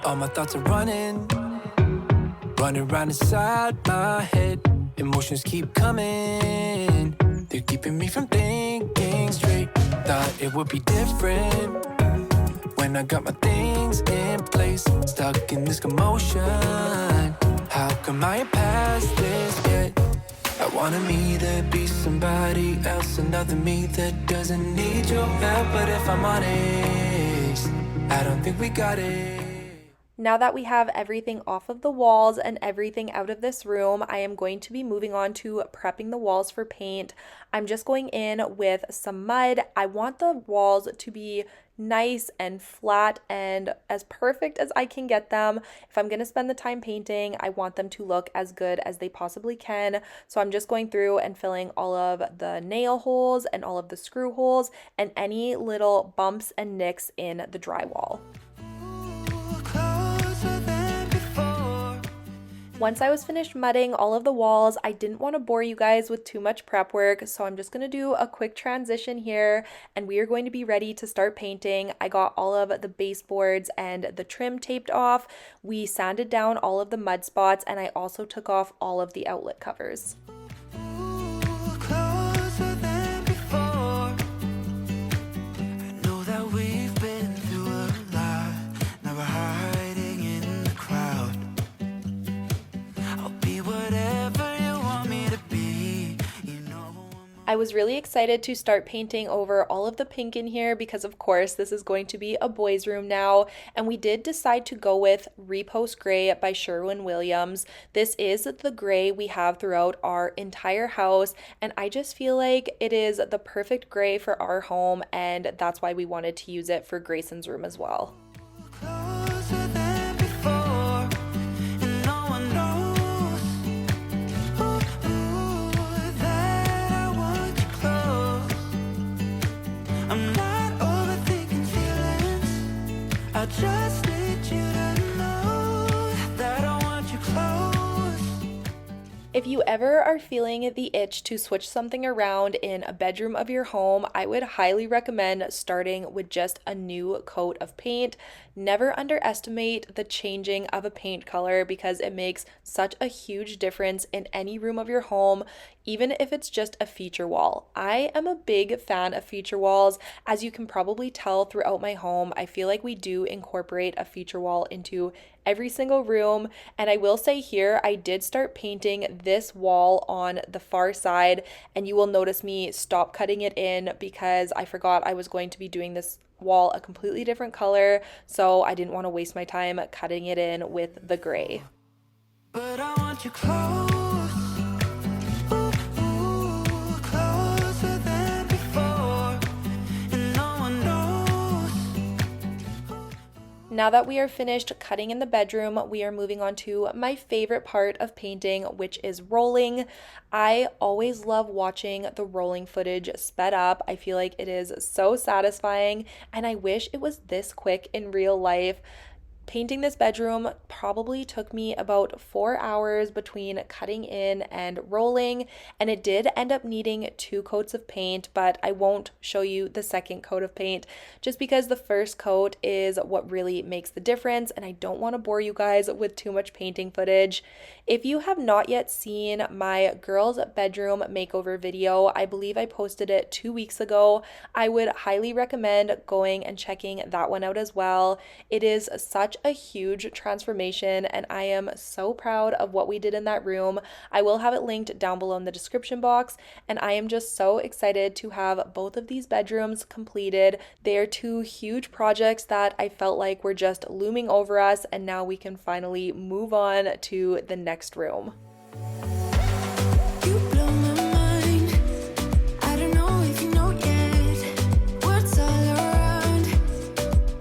All my thoughts are running around inside my head. Emotions keep coming, they're keeping me from thinking straight. Thought it would be different when I got my things in place. Stuck in this commotion, how come I ain't past this yet? I wanted me to be somebody else, another me that doesn't need your help. But if I'm honest, I don't think we got it. Now that we have everything off of the walls and everything out of this room, I am going to be moving on to prepping the walls for paint. I'm just going in with some mud. I want the walls to be nice and flat and as perfect as I can get them. If I'm going to spend the time painting, I want them to look as good as they possibly can. So I'm just going through and filling all of the nail holes and all of the screw holes and any little bumps and nicks in the drywall. Once I was finished mudding all of the walls, I didn't want to bore you guys with too much prep work, so I'm just going to do a quick transition here and we are going to be ready to start painting. I got all of the baseboards and the trim taped off. We sanded down all of the mud spots and I also took off all of the outlet covers. Closer than before. I know that we've been through a lot. Now we're hiding in the crowd. I'll be whatever you want me to be. You know I was really excited to start painting over all of the pink in here because of course this is going to be a boys' room now, and we did decide to go with Repost Gray by Sherwin-Williams. This is the gray we have throughout our entire house, and I just feel like it is the perfect gray for our home, and that's why we wanted to use it for Grayson's room as well. closer than before. And no one knows that I want you close. I'm not overthinking feelings. I just need you to know that I want you close. If you ever are feeling the itch to switch something around in a bedroom of your home, I would highly recommend starting with just a new coat of paint. Never underestimate the changing of a paint color because it makes such a huge difference in any room of your home, even if it's just a feature wall. I am a big fan of feature walls. As you can probably tell throughout my home, I feel like we do incorporate a feature wall into every single room. And I will say here, I did start painting this wall on the far side, and you will notice me stop cutting it in because I forgot I was going to be doing this wall a completely different color, so I didn't want to waste my time cutting it in with the gray. But I want you close. Closer than before. And no one knows. Now that we are finished cutting in the bedroom, we are moving on to my favorite part of painting, which is rolling. I always love watching the rolling footage sped up. I feel like it is so satisfying, and I wish it was this quick in real life. Painting this bedroom probably took me about 4 hours between cutting in and rolling, and it did end up needing 2 coats of paint, but I won't show you the second coat of paint just because the first coat is what really makes the difference, and I don't want to bore you guys with too much painting footage. If you have not yet seen my girls' bedroom makeover video, I believe I posted it 2 weeks ago, I would highly recommend going and checking that one out as well. It is such a huge transformation, and I am so proud of what we did in that room. I will have it linked down below in the description box, and I am just so excited to have both of these bedrooms completed. They are 2 huge projects that I felt like were just looming over us, and now we can finally move on to the next room. You blow my mind. I don't know if you know yet. Words all around,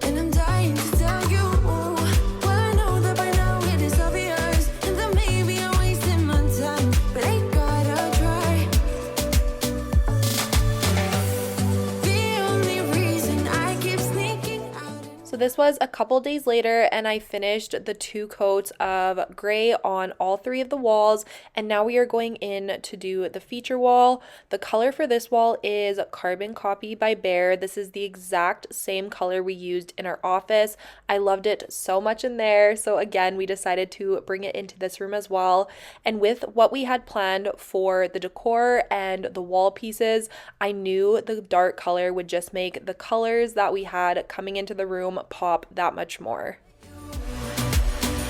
and I'm dying to tell you. Well, I know that by now it is obvious, and that maybe I'm wasting my time, but I gotta try. The only reason I keep sneaking out. So this was a couple days later, and I finished the 2 coats of gray on all 3 of the walls, and now we are going in to do the feature wall. The color for this wall is Carbon Copy by Behr. This is the exact same color we used in our office. I loved it so much in there, so again we decided to bring it into this room as well. And with what we had planned for the decor and the wall pieces, I knew the dark color would just make the colors that we had coming into the room pop that much more.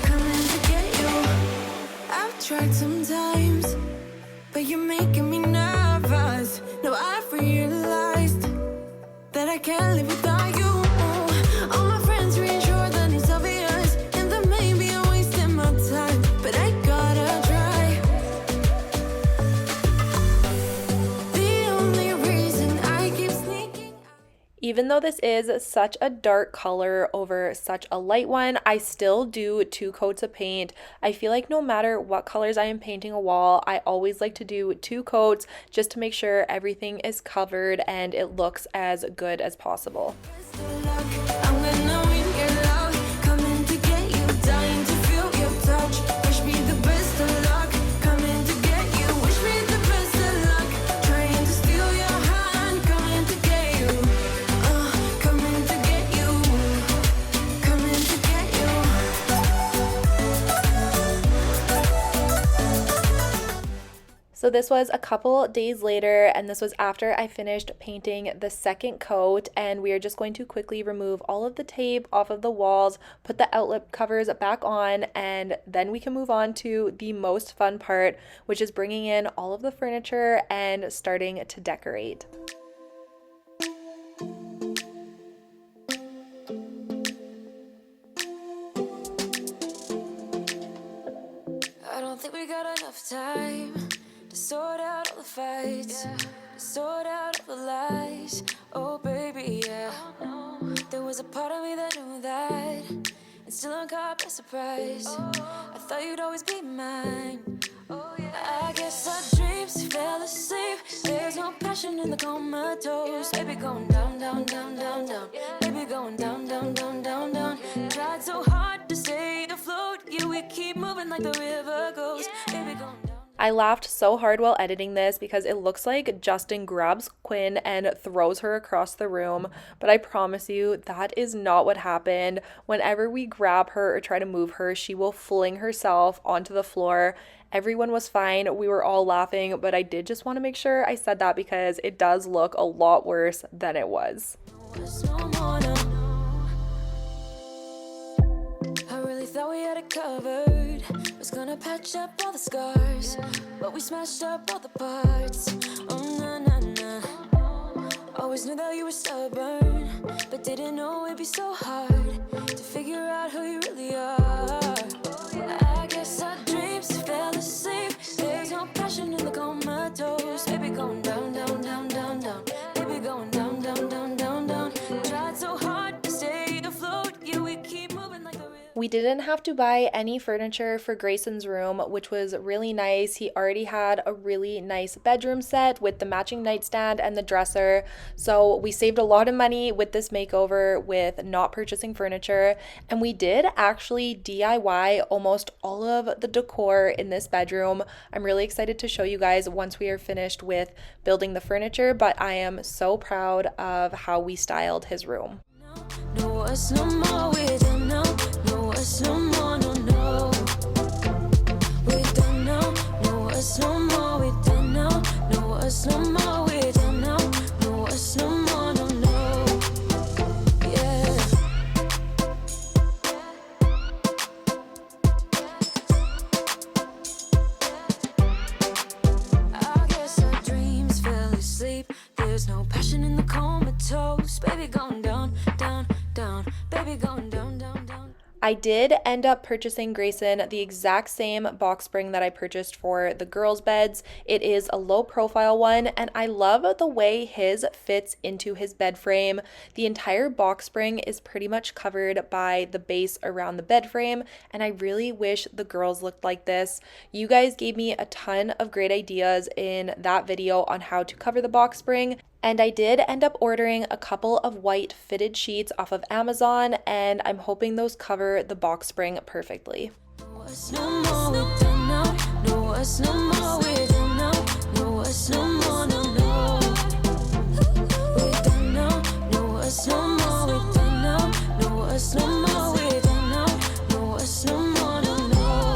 Coming to get you. I've tried sometimes, but you're making me nervous. No, I've realized that I can't live without you. All my friends reassure that it's obvious, and that maybe I'm wasting my time, but I gotta try. The only reason I keep sneaking. Even though this is such a dark color over such a light one, I still do 2 coats of paint. I feel like no matter what colors I am painting a wall, I always like to do 2 coats just to make sure everything is covered and it looks as good as possible. Best of luck. I'm gonna win your love. Coming to get you, dying to feel your touch. Wish me the best So this was a couple days later, and this was after I finished painting the second coat, and we are just going to quickly remove all of the tape off of the walls, put the outlet covers back on, and then we can move on to the most fun part, which is bringing in all of the furniture and starting to decorate. I don't think we got enough time to sort out all the fights, to sort out all the lies. Oh baby, yeah. There was a part of me that knew that, and still I'm caught by surprise. I thought you'd always be mine. I guess our dreams fell asleep. There's no passion in the comatose. Baby going down, down, down, down, down. Baby going down, down, down, down, down. Tried so hard to stay afloat. Yeah, we keep moving like the river goes. Baby going down. I laughed so hard while editing this because it looks like Justin grabs Quinn and throws her across the room, but I promise you that is not what happened. Whenever we grab her or try to move her, she will fling herself onto the floor. Everyone was fine. We were all laughing, but I did just want to make sure I said that because it does look a lot worse than it was. I really thought we had it covered. Was gonna patch up all the scars, but we smashed up all the parts. Oh na na na. Always knew that you were stubborn, but didn't know it'd be so hard to figure out who you really are. I guess our dreams fell asleep. There's no passion in the comatose. Baby going down, down, down, down, down. Baby going down, down, down, down, down. Tried so hard to stay afloat. Yeah, we keep moving like the river. We didn't have to buy any furniture for Grayson's room, which was really nice. He already had a really nice bedroom set with the matching nightstand and the dresser. So we saved a lot of money with this makeover with not purchasing furniture. And we did actually DIY almost all of the decor in this bedroom. I'm really excited to show you guys once we are finished with building the furniture, but I am so proud of how we styled his room. No, us no more, we don't know. No, us no more, no, no. We don't know. No, us no more, we don't know. No, us no more, we don't know. No, us no more, no, no. Yeah. I guess our dreams fell asleep. There's no passion in the comatose. Baby going down, down, down. Baby going down, down, down. I did end up purchasing Grayson the exact same box spring that I purchased for the girls' beds. It is a low profile one, and I love the way his fits into his bed frame. The entire box spring is pretty much covered by the base around the bed frame, and I really wish the girls looked like this. You guys gave me a ton of great ideas in that video on how to cover the box spring. And I did end up ordering a couple of white fitted sheets off of Amazon, and I'm hoping those cover the box spring perfectly. No, us no more, we don't know. No, us no more, we don't know. No, us no more, no, no. We don't know. No, us no more, we don't know. No, us no more, we don't know. No, us no more, no, no.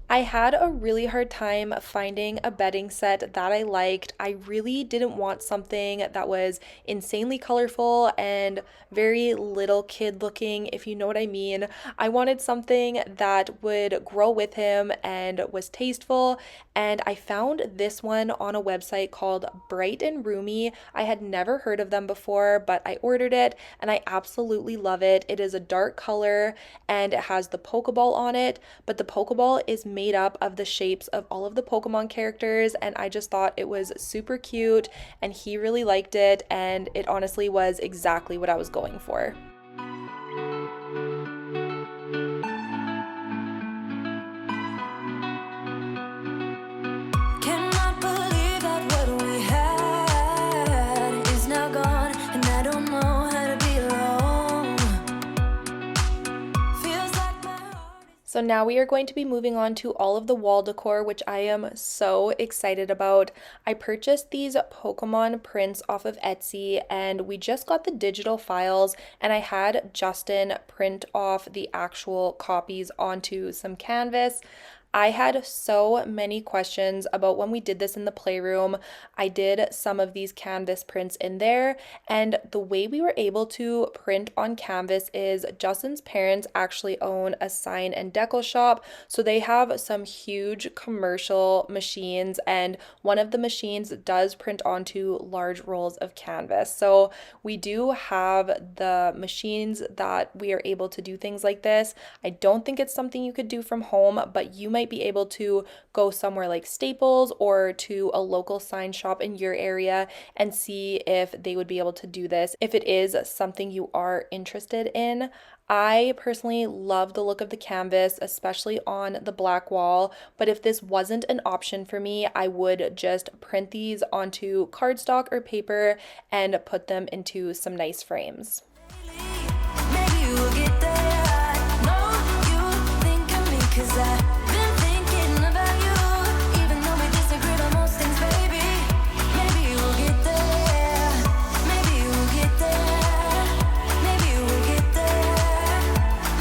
I had a really hard time finding a bedding set that I liked. I really didn't want something that was insanely colorful and very little kid looking, if you know what I mean. I wanted something that would grow with him and was tasteful, and I found this one on a website called Bright and Roomy. I had never heard of them before, but I ordered it and I absolutely love it. It is a dark color and it has the Pokeball on it, but the Pokeball is made up of the shapes of all of the Pokemon characters, and I just thought it was super cute, and he really liked it, and it honestly was exactly what I was going for. Cannot believe that what we had is now gone, and I don't know how to be alone. Feels like my heart is. So now we are going to be moving on to all of the wall decor, which I am so excited about. I purchased these Pokemon prints off of Etsy, and we just got the digital files, and I had Justin print off the actual copies onto some canvas. I had so many questions about when we did this in the playroom. I did some of these canvas prints in there, and the way we were able to print on canvas is Justin's parents actually own a sign and deco shop, so they have some huge commercial machines, and one of the machines does print onto large rolls of canvas. So we do have the machines that we are able to do things like this. I don't think it's something you could do from home, but you might be able to go somewhere like Staples or to a local sign shop in your area and see if they would be able to do this if it is something you are interested in. I personally love the look of the canvas, especially on the black wall, but if this wasn't an option for me, I would just print these onto cardstock or paper and put them into some nice frames. Maybe we'll get there. I know you think of me 'cause I've been thinking about you. Even though we disagree on most things, baby. Maybe we'll get there. Maybe we'll get there. Maybe we'll get there.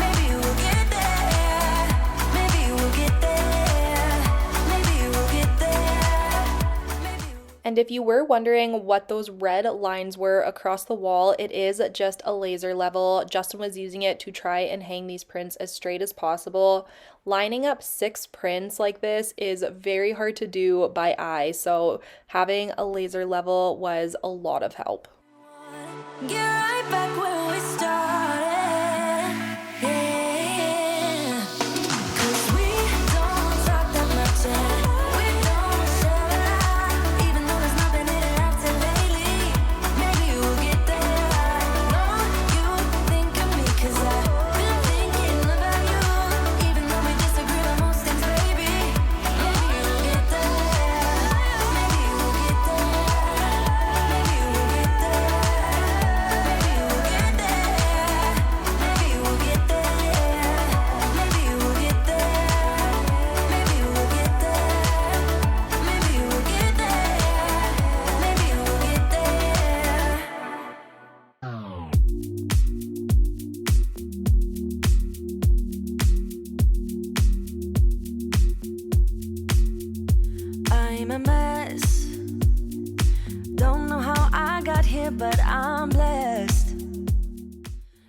Maybe we'll get there. Maybe we'll get there. Maybe we'll get there. And if you were wondering what those red lines were across the wall, it is just a laser level. Justin was using it to try and hang these prints as straight as possible. Lining up 6 prints like this is very hard to do by eye, so having a laser level was a lot of help. Get right back where we started. Yeah. 'Cause we don't talk that much and we don't share a lot. Even though there's nothing interactive lately. Maybe we'll get there. I know you think of me 'cause I've been thinking about you. Even though we disagree on most things, baby. Maybe we'll get there. Maybe we'll get there. Maybe we'll get there. Maybe we'll get there. Maybe we'll get there. Maybe we'll get there. Maybe we'll get there. Maybe we'll get there. Maybe we'll get there. I'm a mess. Don't know how I got here, but I'm blessed.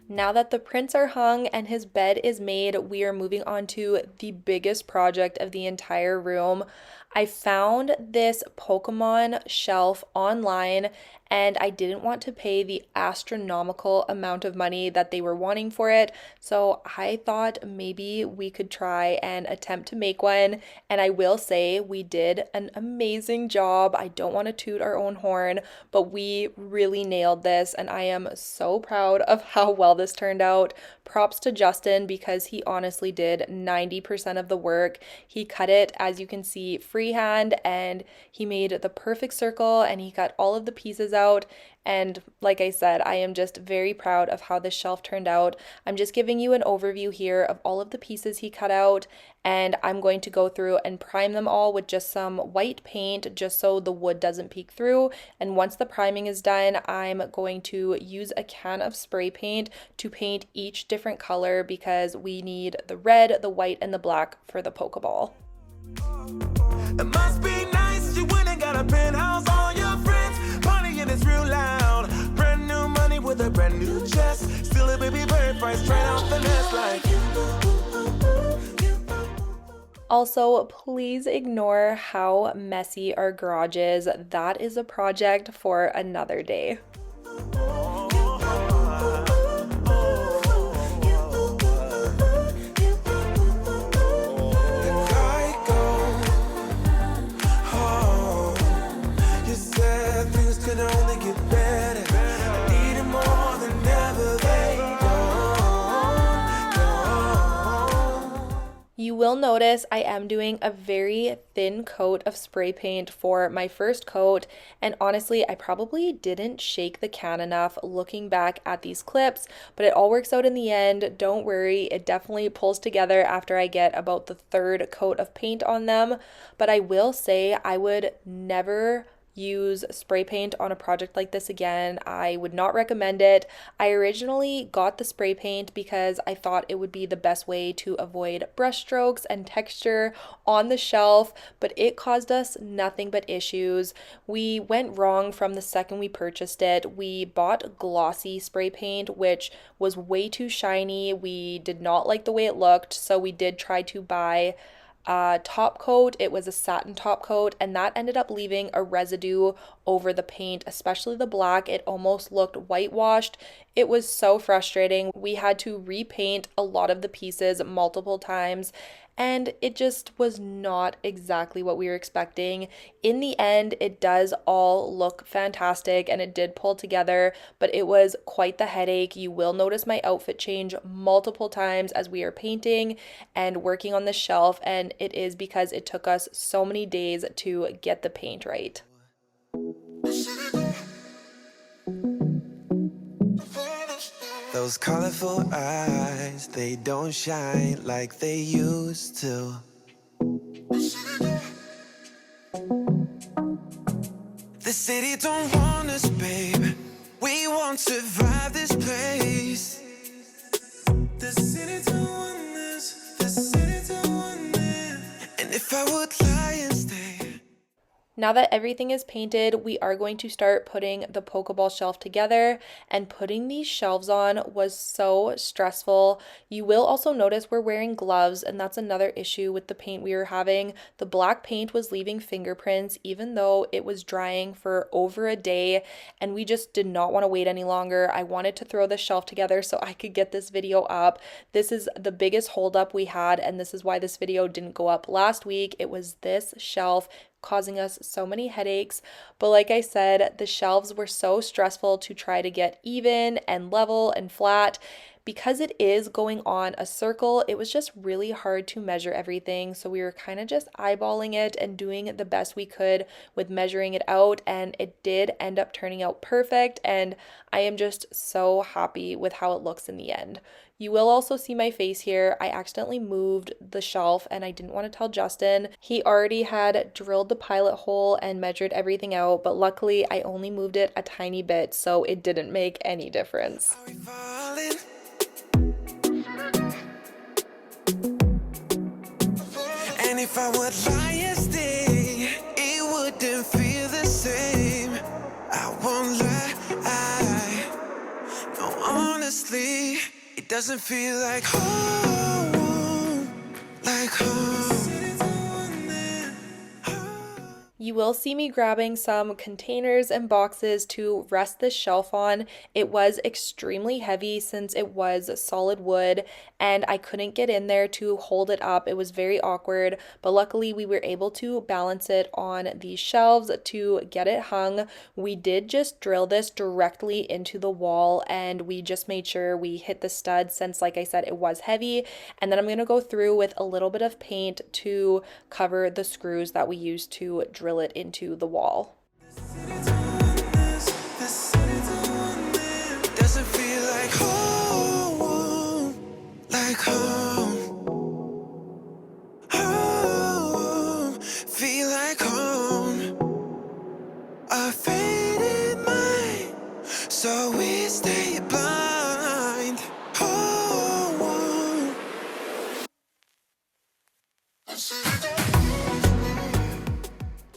Now that the prints are hung and his bed is made, we are moving on to the biggest project of the entire room. I found this Pokemon shelf online and I didn't want to pay the astronomical amount of money that they were wanting for it. So I thought maybe we could try and attempt to make one. And I will say we did an amazing job. I don't want to toot our own horn, but we really nailed this. And I am so proud of how well this turned out. Props to Justin because he honestly did 90% of the work. He cut it, as you can see, freehand, and he made the perfect circle and he cut all of the pieces out. And like I said, I am just very proud of how this shelf turned out. I'm just giving you an overview here of all of the pieces he cut out, and I'm going to go through and prime them all with just some white paint just so the wood doesn't peek through. And once the priming is done, I'm going to use a can of spray paint to paint each different color because we need the red, the white, and the black for the Pokeball. It must be nice, you went and got a penthouse, all your friends partying is real loud. Brand new money with a brand new chest, still a baby bird right straight off the nest like. Also, please ignore how messy our garage is. That is a project for another day. You will notice I am doing a very thin coat of spray paint for my first coat, and honestly, I probably didn't shake the can enough looking back at these clips, but it all works out in the end. Don't worry, it definitely pulls together after I get about the third coat of paint on them, but I will say I would never use spray paint on a project like this again. I would not recommend it. I originally got the spray paint because I thought it would be the best way to avoid brush strokes and texture on the shelf, but it caused us nothing but issues. We went wrong from the second we purchased it. We bought glossy spray paint, which was way too shiny. We did not like the way it looked, so we did try to buy top coat. It was a satin top coat, and that ended up leaving a residue over the paint, especially the black. It almost looked whitewashed. It was so frustrating. We had to repaint a lot of the pieces multiple times, and it just was not exactly what we were expecting. In the end, it does all look fantastic and it did pull together, but it was quite the headache. You will notice my outfit change multiple times as we are painting and working on the shelf, and it is because it took us so many days to get the paint right. Those colorful eyes, they don't shine like they used to. The city don't want us, babe. We won't survive this place. The city don't want this. The city don't want this. And if I would lie and stay. Now that everything is painted, we are going to start putting the Pokeball shelf together, and putting these shelves on was so stressful. You will also notice we're wearing gloves, and that's another issue with the paint we were having. The black paint was leaving fingerprints even though it was drying for over a day, and we just did not want to wait any longer. I wanted to throw the shelf together so I could get this video up. This is the biggest holdup we had, and this is why this video didn't go up last week. It was this shelf causing us so many headaches. But like I said, the shelves were so stressful to try to get even and level and flat. Because it is going on a circle, it was just really hard to measure everything. So we were kind of just eyeballing it and doing the best we could with measuring it out. And it did end up turning out perfect. And I am just so happy with how it looks in the end. You will also see my face here. I accidentally moved the shelf and I didn't want to tell Justin. He already had drilled the pilot hole and measured everything out, but luckily I only moved it a tiny bit, so it didn't make any difference. Are we falling? And if I would lie and stay, it wouldn't feel the same. I won't lie. No, honestly, it doesn't feel like home, like home. You will see me grabbing some containers and boxes to rest this shelf on. It was extremely heavy since it was solid wood and I couldn't get in there to hold it up. It was very awkward, but luckily we were able to balance it on these shelves to get it hung. We did just drill this directly into the wall and we just made sure we hit the stud since, like I said, it was heavy. And then I'm going to go through with a little bit of paint to cover the screws that we used to drill it into the wall. Doesn't feel like home, like home. Home, feel like home. A faded mind, so we stay blind. Home.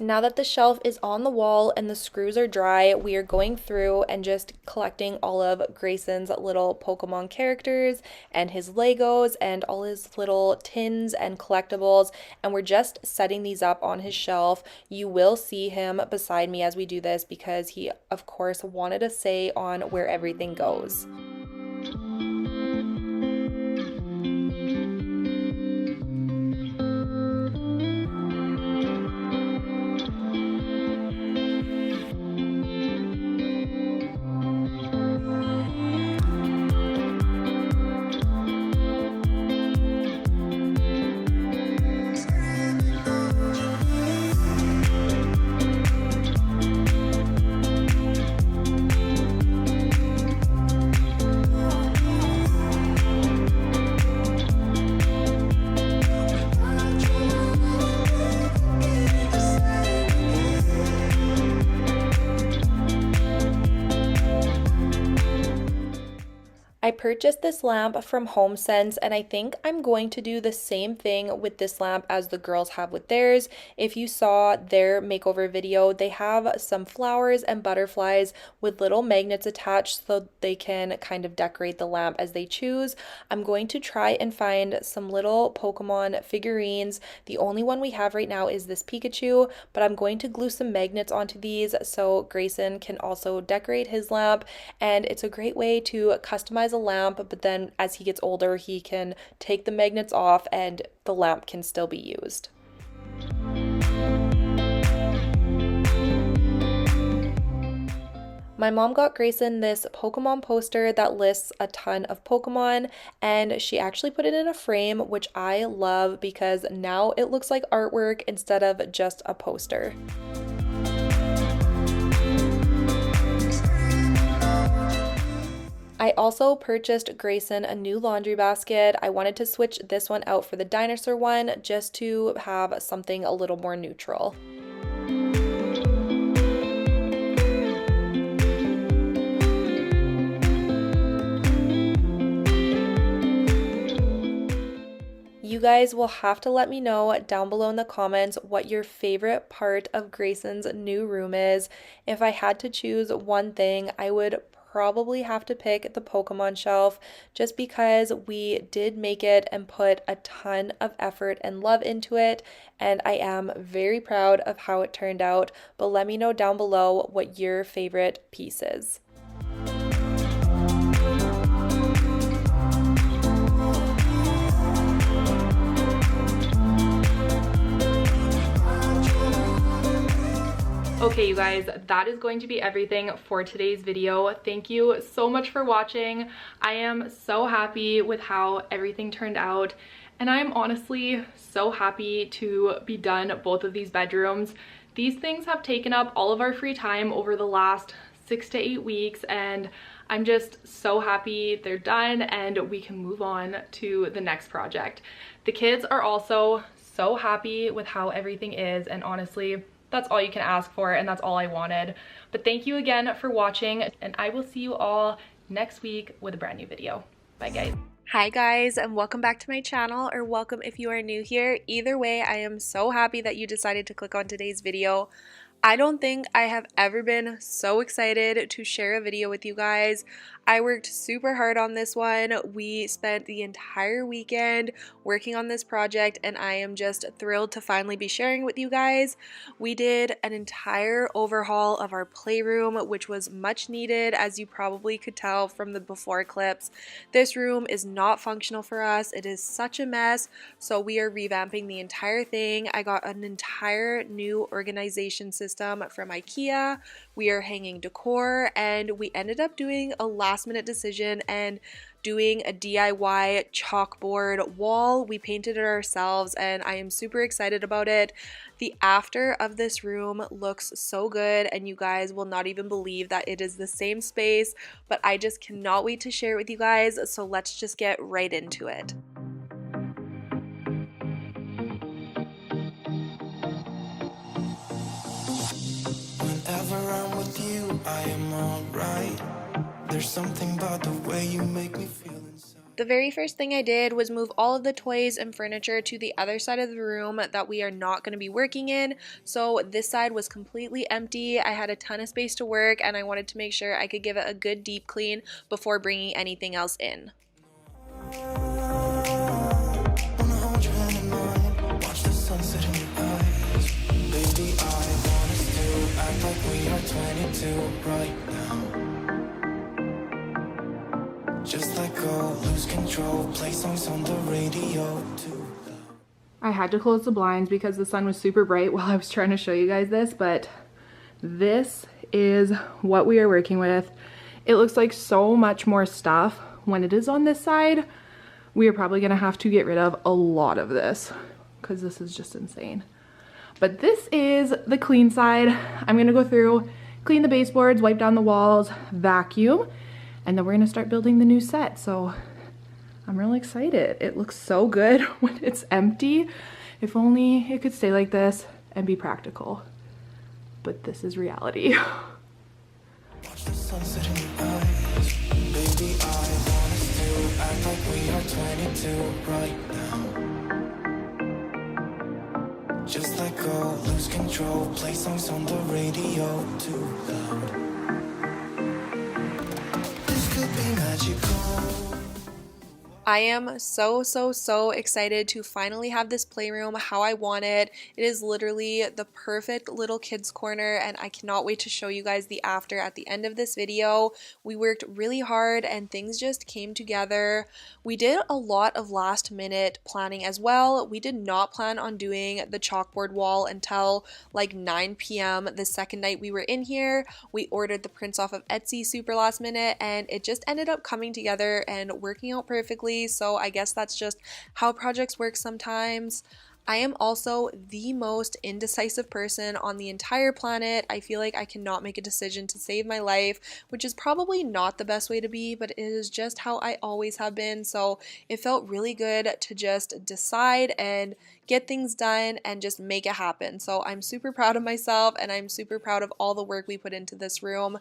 Now that the shelf is on the wall and the screws are dry, we are going through and just collecting all of Grayson's little Pokemon characters and his Legos and all his little tins and collectibles, and we're just setting these up on his shelf. You will see him beside me as we do this because he, of course, wanted a say on where everything goes. purchased this lamp from HomeSense, and I think I'm going to do the same thing with this lamp as the girls have with theirs. If you saw their makeover video, they have some flowers and butterflies with little magnets attached so they can kind of decorate the lamp as they choose. I'm going to try and find some little Pokemon figurines. The only one we have right now is this Pikachu, but I'm going to glue some magnets onto these so Grayson can also decorate his lamp, and it's a great way to customize a lamp, but then as he gets older he can take the magnets off and the lamp can still be used. My mom got Grayson this Pokemon poster that lists a ton of Pokemon, and she actually put it in a frame, which I love because now it looks like artwork instead of just a poster. I also purchased Grayson a new laundry basket. I wanted to switch this one out for the dinosaur one just to have something a little more neutral. You guys will have to let me know down below in the comments what your favorite part of Grayson's new room is. If I had to choose one thing, I would probably have to pick the Pokemon shelf just because we did make it and put a ton of effort and love into it, and I am very proud of how it turned out. But let me know down below what your favorite piece is. Okay, you guys, that is going to be everything for today's video. Thank you so much for watching. I am so happy with how everything turned out, and I'm honestly so happy to be done both of these bedrooms. These things have taken up all of our free time over the last 6 to 8 weeks, and I'm just so happy they're done and we can move on to the next project. The kids are also so happy with how everything is, and honestly, that's all you can ask for, and that's all I wanted. But thank you again for watching, and I will see you all next week with a brand new video. Bye, guys. Hi guys, and welcome back to my channel, or welcome if you are new here. Either way, I am so happy that you decided to click on today's video. I don't think I have ever been so excited to share a video with you guys. I worked super hard on this one. We spent the entire weekend working on this project, and I am just thrilled to finally be sharing with you guys. We did an entire overhaul of our playroom, which was much needed, as you probably could tell from the before clips. This room is not functional for us. It is such a mess, so we are revamping the entire thing. I got an entire new organization system from IKEA. We are hanging decor, and we ended up doing a last minute decision and doing a DIY chalkboard wall. We painted it ourselves, and I am super excited about it. The after of this room looks so good, and you guys will not even believe that it is the same space, but I just cannot wait to share it with you guys, so let's just get right into it. Whenever I'm with you, I am alright. There's something about the way you make me feel inside. The very first thing I did was move all of the toys and furniture to the other side of the room that we are not going to be working in. So this side was completely empty. I had a ton of space to work, and I wanted to make sure I could give it a good deep clean before bringing anything else in. Act like we are 22 right now. Just let go, lose control, play songs on the radio too. I had to close the blinds because the sun was super bright while I was trying to show you guys this, but this is what we are working with. It looks like so much more stuff when it is on this side. We are probably gonna have to get rid of a lot of this because this is just insane. But this is the clean side. I'm gonna go through, clean the baseboards, wipe down the walls, vacuum, and then we're gonna start building the new set. So I'm really excited. It looks so good when it's empty. If only it could stay like this and be practical. But this is reality. Watch the sunset in your eyes. Baby, I wanna We are 22 right now. Just let go, lose control, play songs on the radio too loud. This could be magical. I am so excited to finally have this playroom how I want it. It is literally the perfect little kids corner, and I cannot wait to show you guys the after at the end of this video. We worked really hard and things just came together. We did a lot of last minute planning as well. We did not plan on doing the chalkboard wall until like 9 p.m. the second night we were in here. We ordered the prints off of Etsy super last minute, and it just ended up coming together and working out perfectly. So I guess that's just how projects work sometimes. I am also the most indecisive person on the entire planet. I feel like I cannot make a decision to save my life, which is probably not the best way to be, but it is just how I always have been. So it felt really good to just decide and get things done and just make it happen. So I'm super proud of myself, and I'm super proud of all the work we put into this room.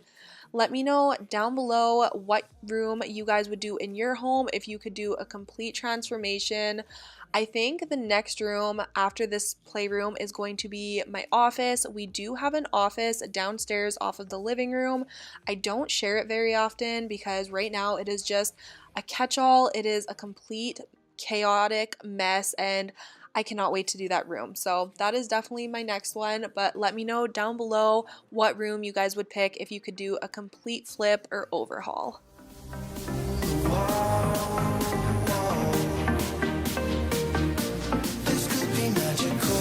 Let me know down below what room you guys would do in your home if you could do a complete transformation. I think the next room after this playroom is going to be my office. We do have an office downstairs off of the living room. I don't share it very often because right now it is just a catch-all. It is a complete chaotic mess, and I cannot wait to do that room. So that is definitely my next one, but let me know down below what room you guys would pick if you could do a complete flip or overhaul. This could be magical.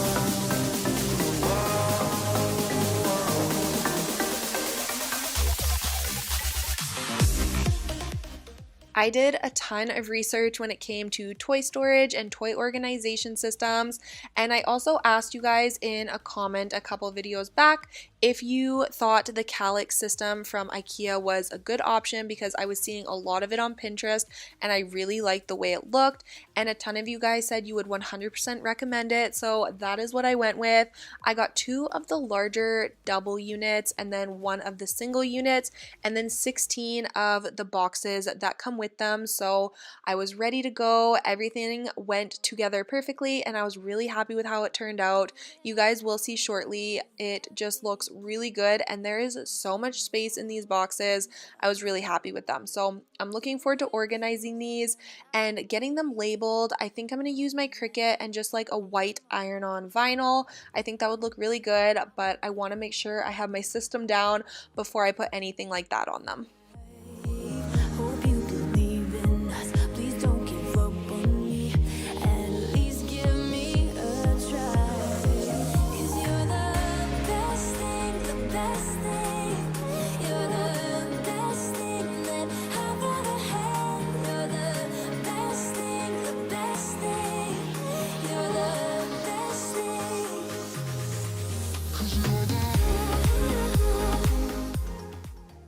I did a ton of research when it came to toy storage and toy organization systems, and I also asked you guys in a comment a couple videos back if you thought the Calyx system from IKEA was a good option, because I was seeing a lot of it on Pinterest and I really liked the way it looked, and a ton of you guys said you would 100% recommend it, so that is what I went with. I got 2 of the larger double units and then 1 of the single units, and then 16 of the boxes that come with them. So I was ready to go. Everything went together perfectly and I was really happy with how it turned out. You guys will see shortly. It just looks really good and there is so much space in these boxes. I was really happy with them. So I'm looking forward to organizing these and getting them labeled. I think I'm going to use my Cricut and just like a white iron-on vinyl. I think that would look really good, but I want to make sure I have my system down before I put anything like that on them.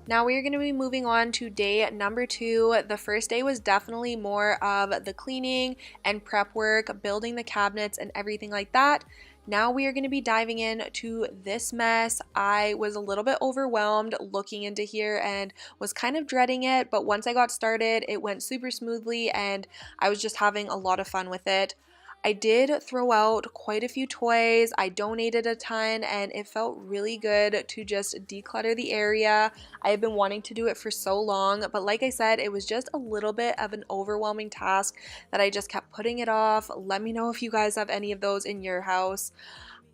Now we are going to be moving on to day number 2. The first day was definitely more of the cleaning and prep work, building the cabinets and everything like that. Now we are going to be diving into this mess. I was a little bit overwhelmed looking into here and was kind of dreading it, but once I got started, it went super smoothly and I was just having a lot of fun with it. I did throw out quite a few toys. I donated a ton and it felt really good to just declutter the area. I have been wanting to do it for so long, but like I said, it was just a little bit of an overwhelming task that I just kept putting it off. Let me know if you guys have any of those in your house.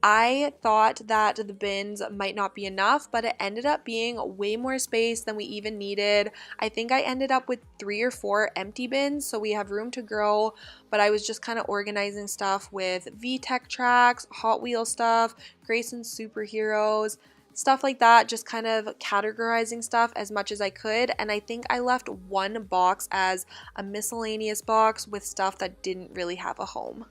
I thought that the bins might not be enough, but it ended up being way more space than we even needed. I think I ended up with 3 or 4 empty bins, so we have room to grow, but I was just kind of organizing stuff with VTech tracks, Hot Wheel stuff, Grayson superheroes, stuff like that, just kind of categorizing stuff as much as I could, and I think I left 1 box as a miscellaneous box with stuff that didn't really have a home.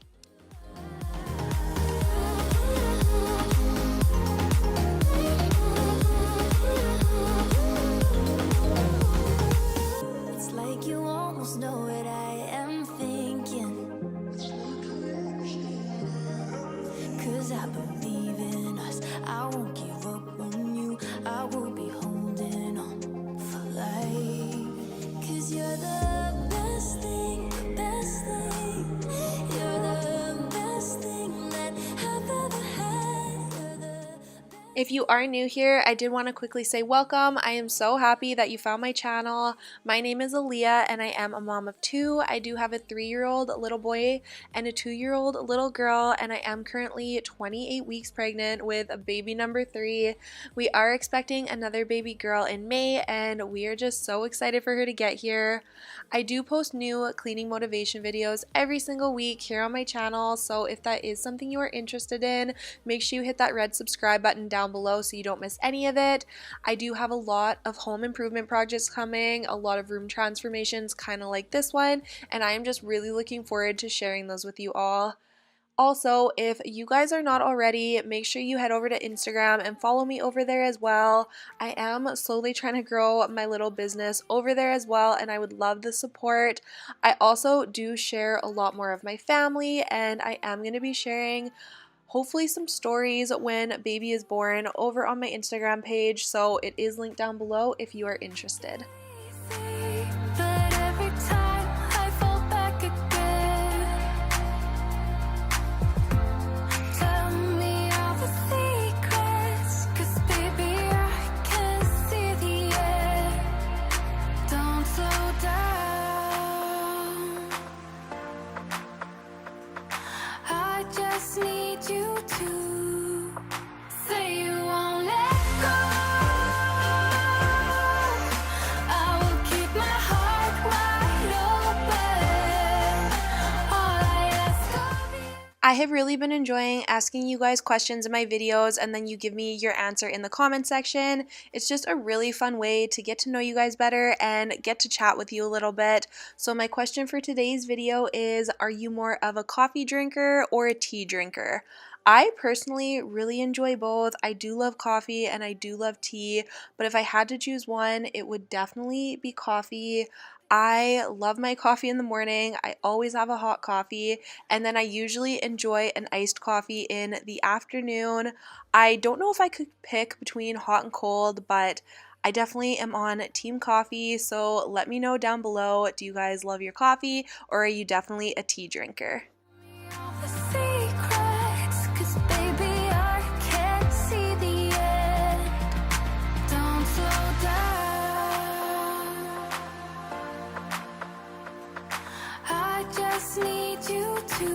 Know what I am thinking, 'cause I believe in us. I won't give up on you. I will be holding on for life, 'cause you're the best thing If you are new here, I did want to quickly say welcome. I am so happy that you found my channel. My name is Aleah and I am a mom of two. I do have a 3-year-old little boy and a 2-year-old little girl, and I am currently 28 weeks pregnant with a baby number 3. We are expecting another baby girl in May and we are just so excited for her to get here. I do post new cleaning motivation videos every single week here on my channel, so if that is something you are interested in, make sure you hit that red subscribe button down below so you don't miss any of it. I do have a lot of home improvement projects coming, a lot of room transformations kind of like this one, and I am just really looking forward to sharing those with you all. Also, if you guys are not already, make sure you head over to Instagram and follow me over there as well. I am slowly trying to grow my little business over there as well, and I would love the support. I also do share a lot more of my family, and I am going to be sharing hopefully some stories when baby is born over on my Instagram page, so it is linked down below if you are interested. But every time I fall back again, tell me all the secrets, 'cause baby I can see the end. Don't slow down, I just need you to say you won't let go. I will keep my heart wide open. All I ask of you. I have really been enjoying asking you guys questions in my videos and then you give me your answer in the comment section. It's just a really fun way to get to know you guys better and get to chat with you a little bit. So my question for today's video is, are you more of a coffee drinker or a tea drinker? I personally really enjoy both. I do love coffee and I do love tea, but if I had to choose one, it would definitely be coffee. I love my coffee in the morning. I always have a hot coffee, and then I usually enjoy an iced coffee in the afternoon. I don't know if I could pick between hot and cold, but I definitely am on team coffee, so let me know down below, do you guys love your coffee or are you definitely a tea drinker? All the secrets, 'cause baby I can't see the end. Don't slow down, I just need you to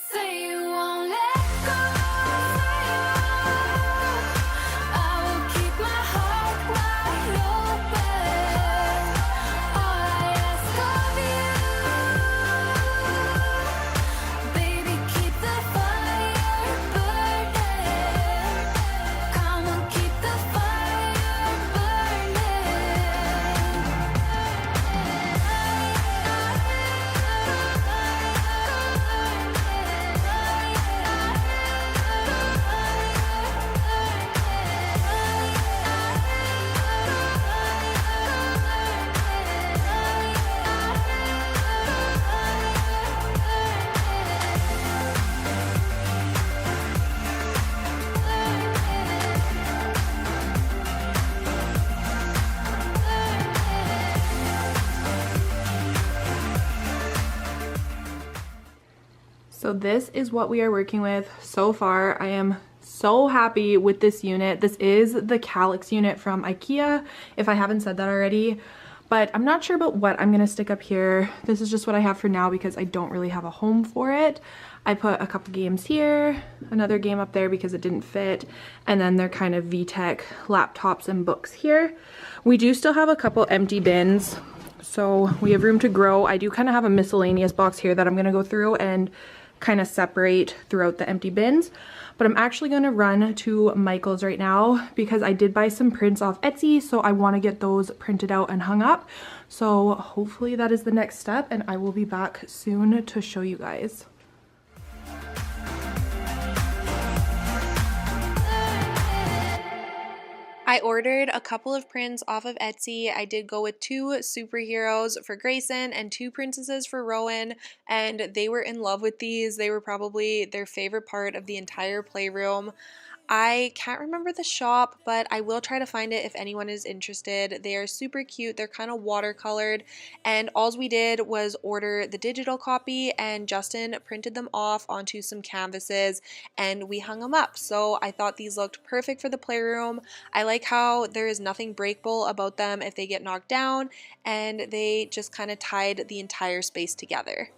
say you won't let go. I will keep my heart wide open. All I ask of you, baby, keep the fire burning. Come on, keep the fire burning. So this is what we are working with so far. I am so happy with this unit. This is the Calyx unit from IKEA, if I haven't said that already, but I'm not sure about what I'm gonna stick up here. This is just what I have for now because I don't really have a home for it. I put a couple games here, another game up there because it didn't fit, and then they're kind of VTech laptops and books here. We do still have a couple empty bins, so we have room to grow. I do kind of have a miscellaneous box here that I'm gonna go through and kind of separate throughout the empty bins, but I'm actually going to run to Michael's right now because I did buy some prints off Etsy, so I want to get those printed out and hung up. So hopefully that is the next step, and I will be back soon to show you guys. I ordered a couple of prints off of Etsy. I did go with 2 superheroes for Grayson and 2 princesses for Rowan, and they were in love with these. They were probably their favorite part of the entire playroom. I can't remember the shop, but I will try to find it if anyone is interested. They are super cute. They're kind of watercolored, and all we did was order the digital copy, and Justin printed them off onto some canvases and we hung them up. So I thought these looked perfect for the playroom. I like how there is nothing breakable about them if they get knocked down, and they just kind of tied the entire space together.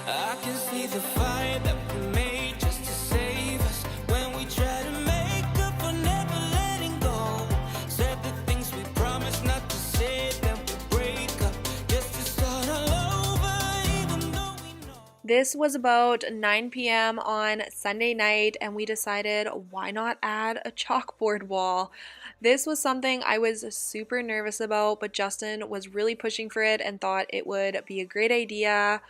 I can see the fire that we made just to save us when we try to make up for never letting go. Said the things we promised not to say, then we break up just to start all over, even though we know. This was about 9 p.m. on Sunday night, and we decided why not add a chalkboard wall. This was something I was super nervous about, but Justin was really pushing for it and thought it would be a great idea.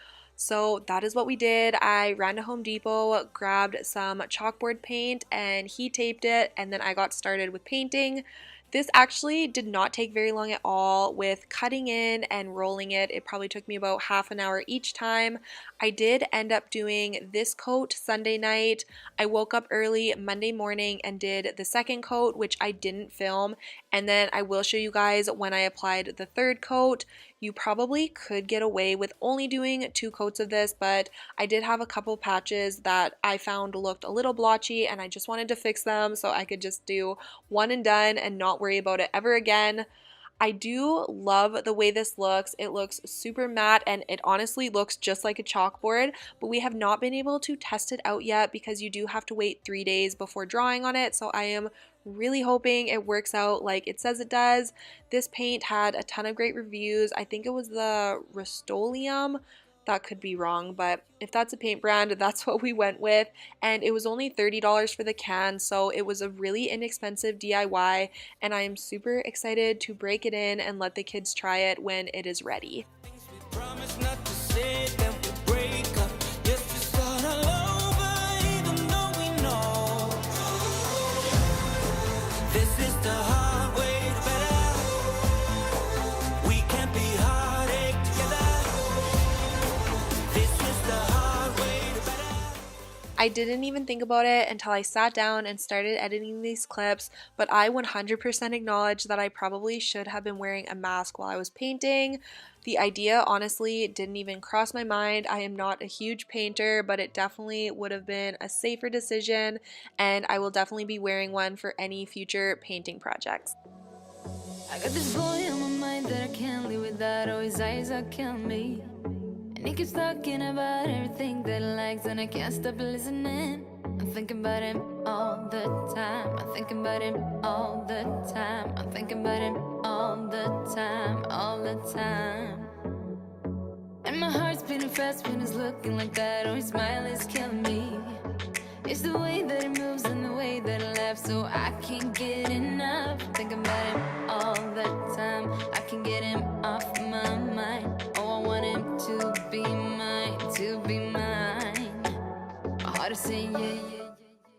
So that is what we did. I ran to Home Depot, grabbed some chalkboard paint, and he taped it, and then I got started with painting. This actually did not take very long at all with cutting in and rolling it. It probably took me about half an hour each time. I did end up doing this coat Sunday night. I woke up early Monday morning and did the second coat, which I didn't film. And then I will show you guys when I applied the third coat. You probably could get away with only doing 2 coats of this, but I did have a couple patches that I found looked a little blotchy and I just wanted to fix them so I could just do one and done and not worry about it ever again. I do love the way this looks. It looks super matte and it honestly looks just like a chalkboard, but we have not been able to test it out yet because you do have to wait 3 days before drawing on it, so I am really hoping it works out like it says it does. This paint had a ton of great reviews. I think it was the Rust-Oleum. That could be wrong, but if that's a paint brand, that's what we went with. And it was only $30 for the can, so it was a really inexpensive DIY, and I am super excited to break it in and let the kids try it when it is ready. Things we promised not to say, then we break up just to start all over, even though we know this is the hard way to better. We can't be heartache together. This is the hard way to better. I didn't even think about it until I sat down and started editing these clips, but I 100% acknowledge that I probably should have been wearing a mask while I was painting. The idea honestly didn't even cross my mind. I am not a huge painter, but it definitely would have been a safer decision, and I will definitely be wearing one for any future painting projects. I got this boy on my mind that I can't live without. Oh, his eyes are killing me. And he keeps talking about everything that he likes, and I can't stop listening. I'm thinking about him all the time. I'm thinking about him all the time. I'm thinking about him all the time, all the time. And my heart's beating fast when he's looking like that. Oh, his smile is killing me. It's the way that he moves and the way that he laughs, so I can't get enough. Thinking about him all the time. I can't get him off my mind. Oh, I want him to be mine, to be mine. My heart is saying yeah, yeah, yeah.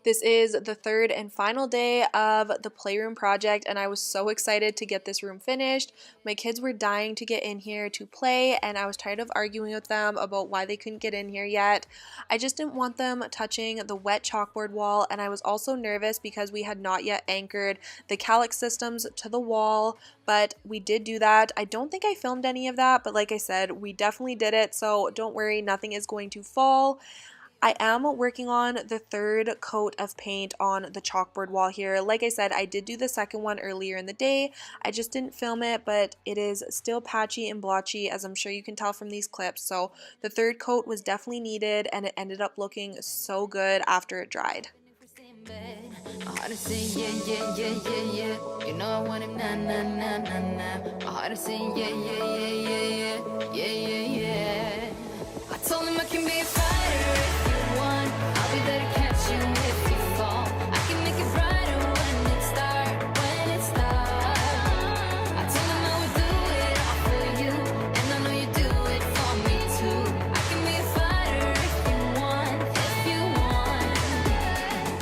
This is the third and final day of the Playroom project, and I was so excited to get this room finished. My kids were dying to get in here to play, and I was tired of arguing with them about why they couldn't get in here yet. I just didn't want them touching the wet chalkboard wall, and I was also nervous because we had not yet anchored the calyx systems to the wall, but we did do that. I don't think I filmed any of that, but like I said, we definitely did it, so don't worry, nothing is going to fall. I am working on the third coat of paint on the chalkboard wall here. Like I said, I did do the second one earlier in the day. I just didn't film it, but it is still patchy and blotchy, as I'm sure you can tell from these clips. So the third coat was definitely needed, and it ended up looking so good after it dried. My heart is saying yeah, yeah, yeah, yeah, yeah. You know I want him nah, nah, nah, nah, nah. My heart is saying yeah, yeah, yeah, yeah, yeah, yeah, yeah, yeah. I told him I can be a fighter if you want. I'll be there to catch you if you fall. I can make it brighter when it starts, when it starts. I told him I would do it all for you, and I know you do it for me too. I can be a fighter if you want, if you want.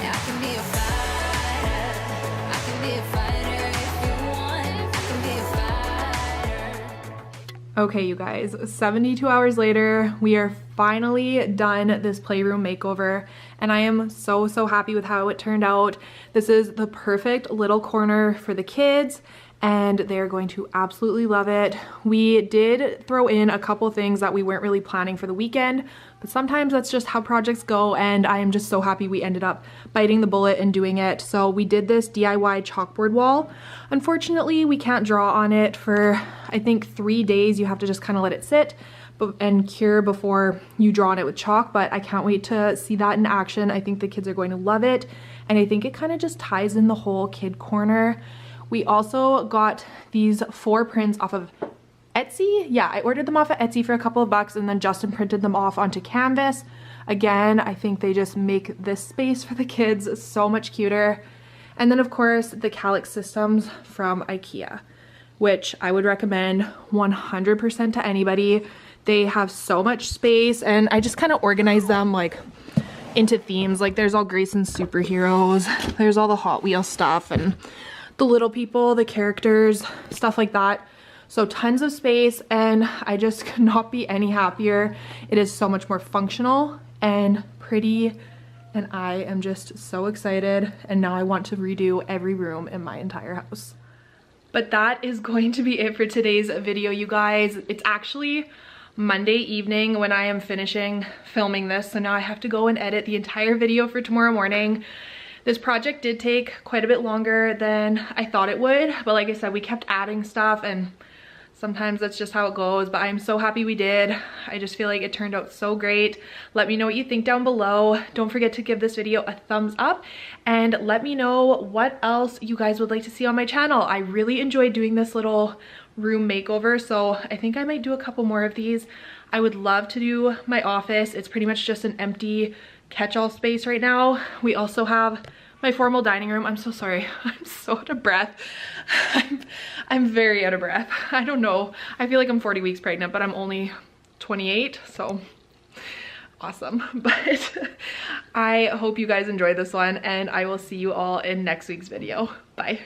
Yeah, I can be a fighter. I can be a fighter if you want. I can be a fighter. Okay, you guys, 72 hours later, we are finally done this playroom makeover, and I am so happy with how it turned out. This is the perfect little corner for the kids, and they're going to absolutely love it. We did throw in a couple things that we weren't really planning for the weekend, but sometimes that's just how projects go, and I am just so happy we ended up biting the bullet and doing it. So we did this DIY chalkboard wall. Unfortunately, we can't draw on it for, I think, 3 days. You have to just kind of let it sit and cure before you draw on it with chalk, but I can't wait to see that in action. I think the kids are going to love it, and I think it kind of just ties in the whole kid corner. We also got these 4 prints off of Etsy. Yeah, I ordered them off of Etsy for a couple of bucks, and then Justin printed them off onto canvas. Again, I think they just make this space for the kids so much cuter. And then of course the calyx systems from IKEA, which I would recommend 100% to anybody. They have so much space, and I just kind of organize them like into themes. Like there's all Grayson's superheroes, there's all the Hot Wheels stuff, and the little people, the characters, stuff like that. So tons of space, and I just could not be any happier. It is so much more functional and pretty, and I am just so excited, and now I want to redo every room in my entire house. But that is going to be it for today's video, you guys. It's actually Monday evening when I am finishing filming this, so now I have to go and edit the entire video for tomorrow morning. This project did take quite a bit longer than I thought it would, but like I said, we kept adding stuff, and sometimes that's just how it goes, but I'm so happy we did. I just feel like it turned out so great. Let me know what you think down below. Don't forget to give this video a thumbs up, and let me know what else you guys would like to see on my channel. I really enjoyed doing this little room makeover, so I think I might do a couple more of these. I would love to do my office. It's pretty much just an empty catch-all space right now. We also have my formal dining room. I'm so sorry, I'm so out of breath. I'm very out of breath. I don't know, I feel like I'm 40 weeks pregnant, but I'm only 28, so awesome. But I hope you guys enjoyed this one, and I will see you all in next week's video. Bye.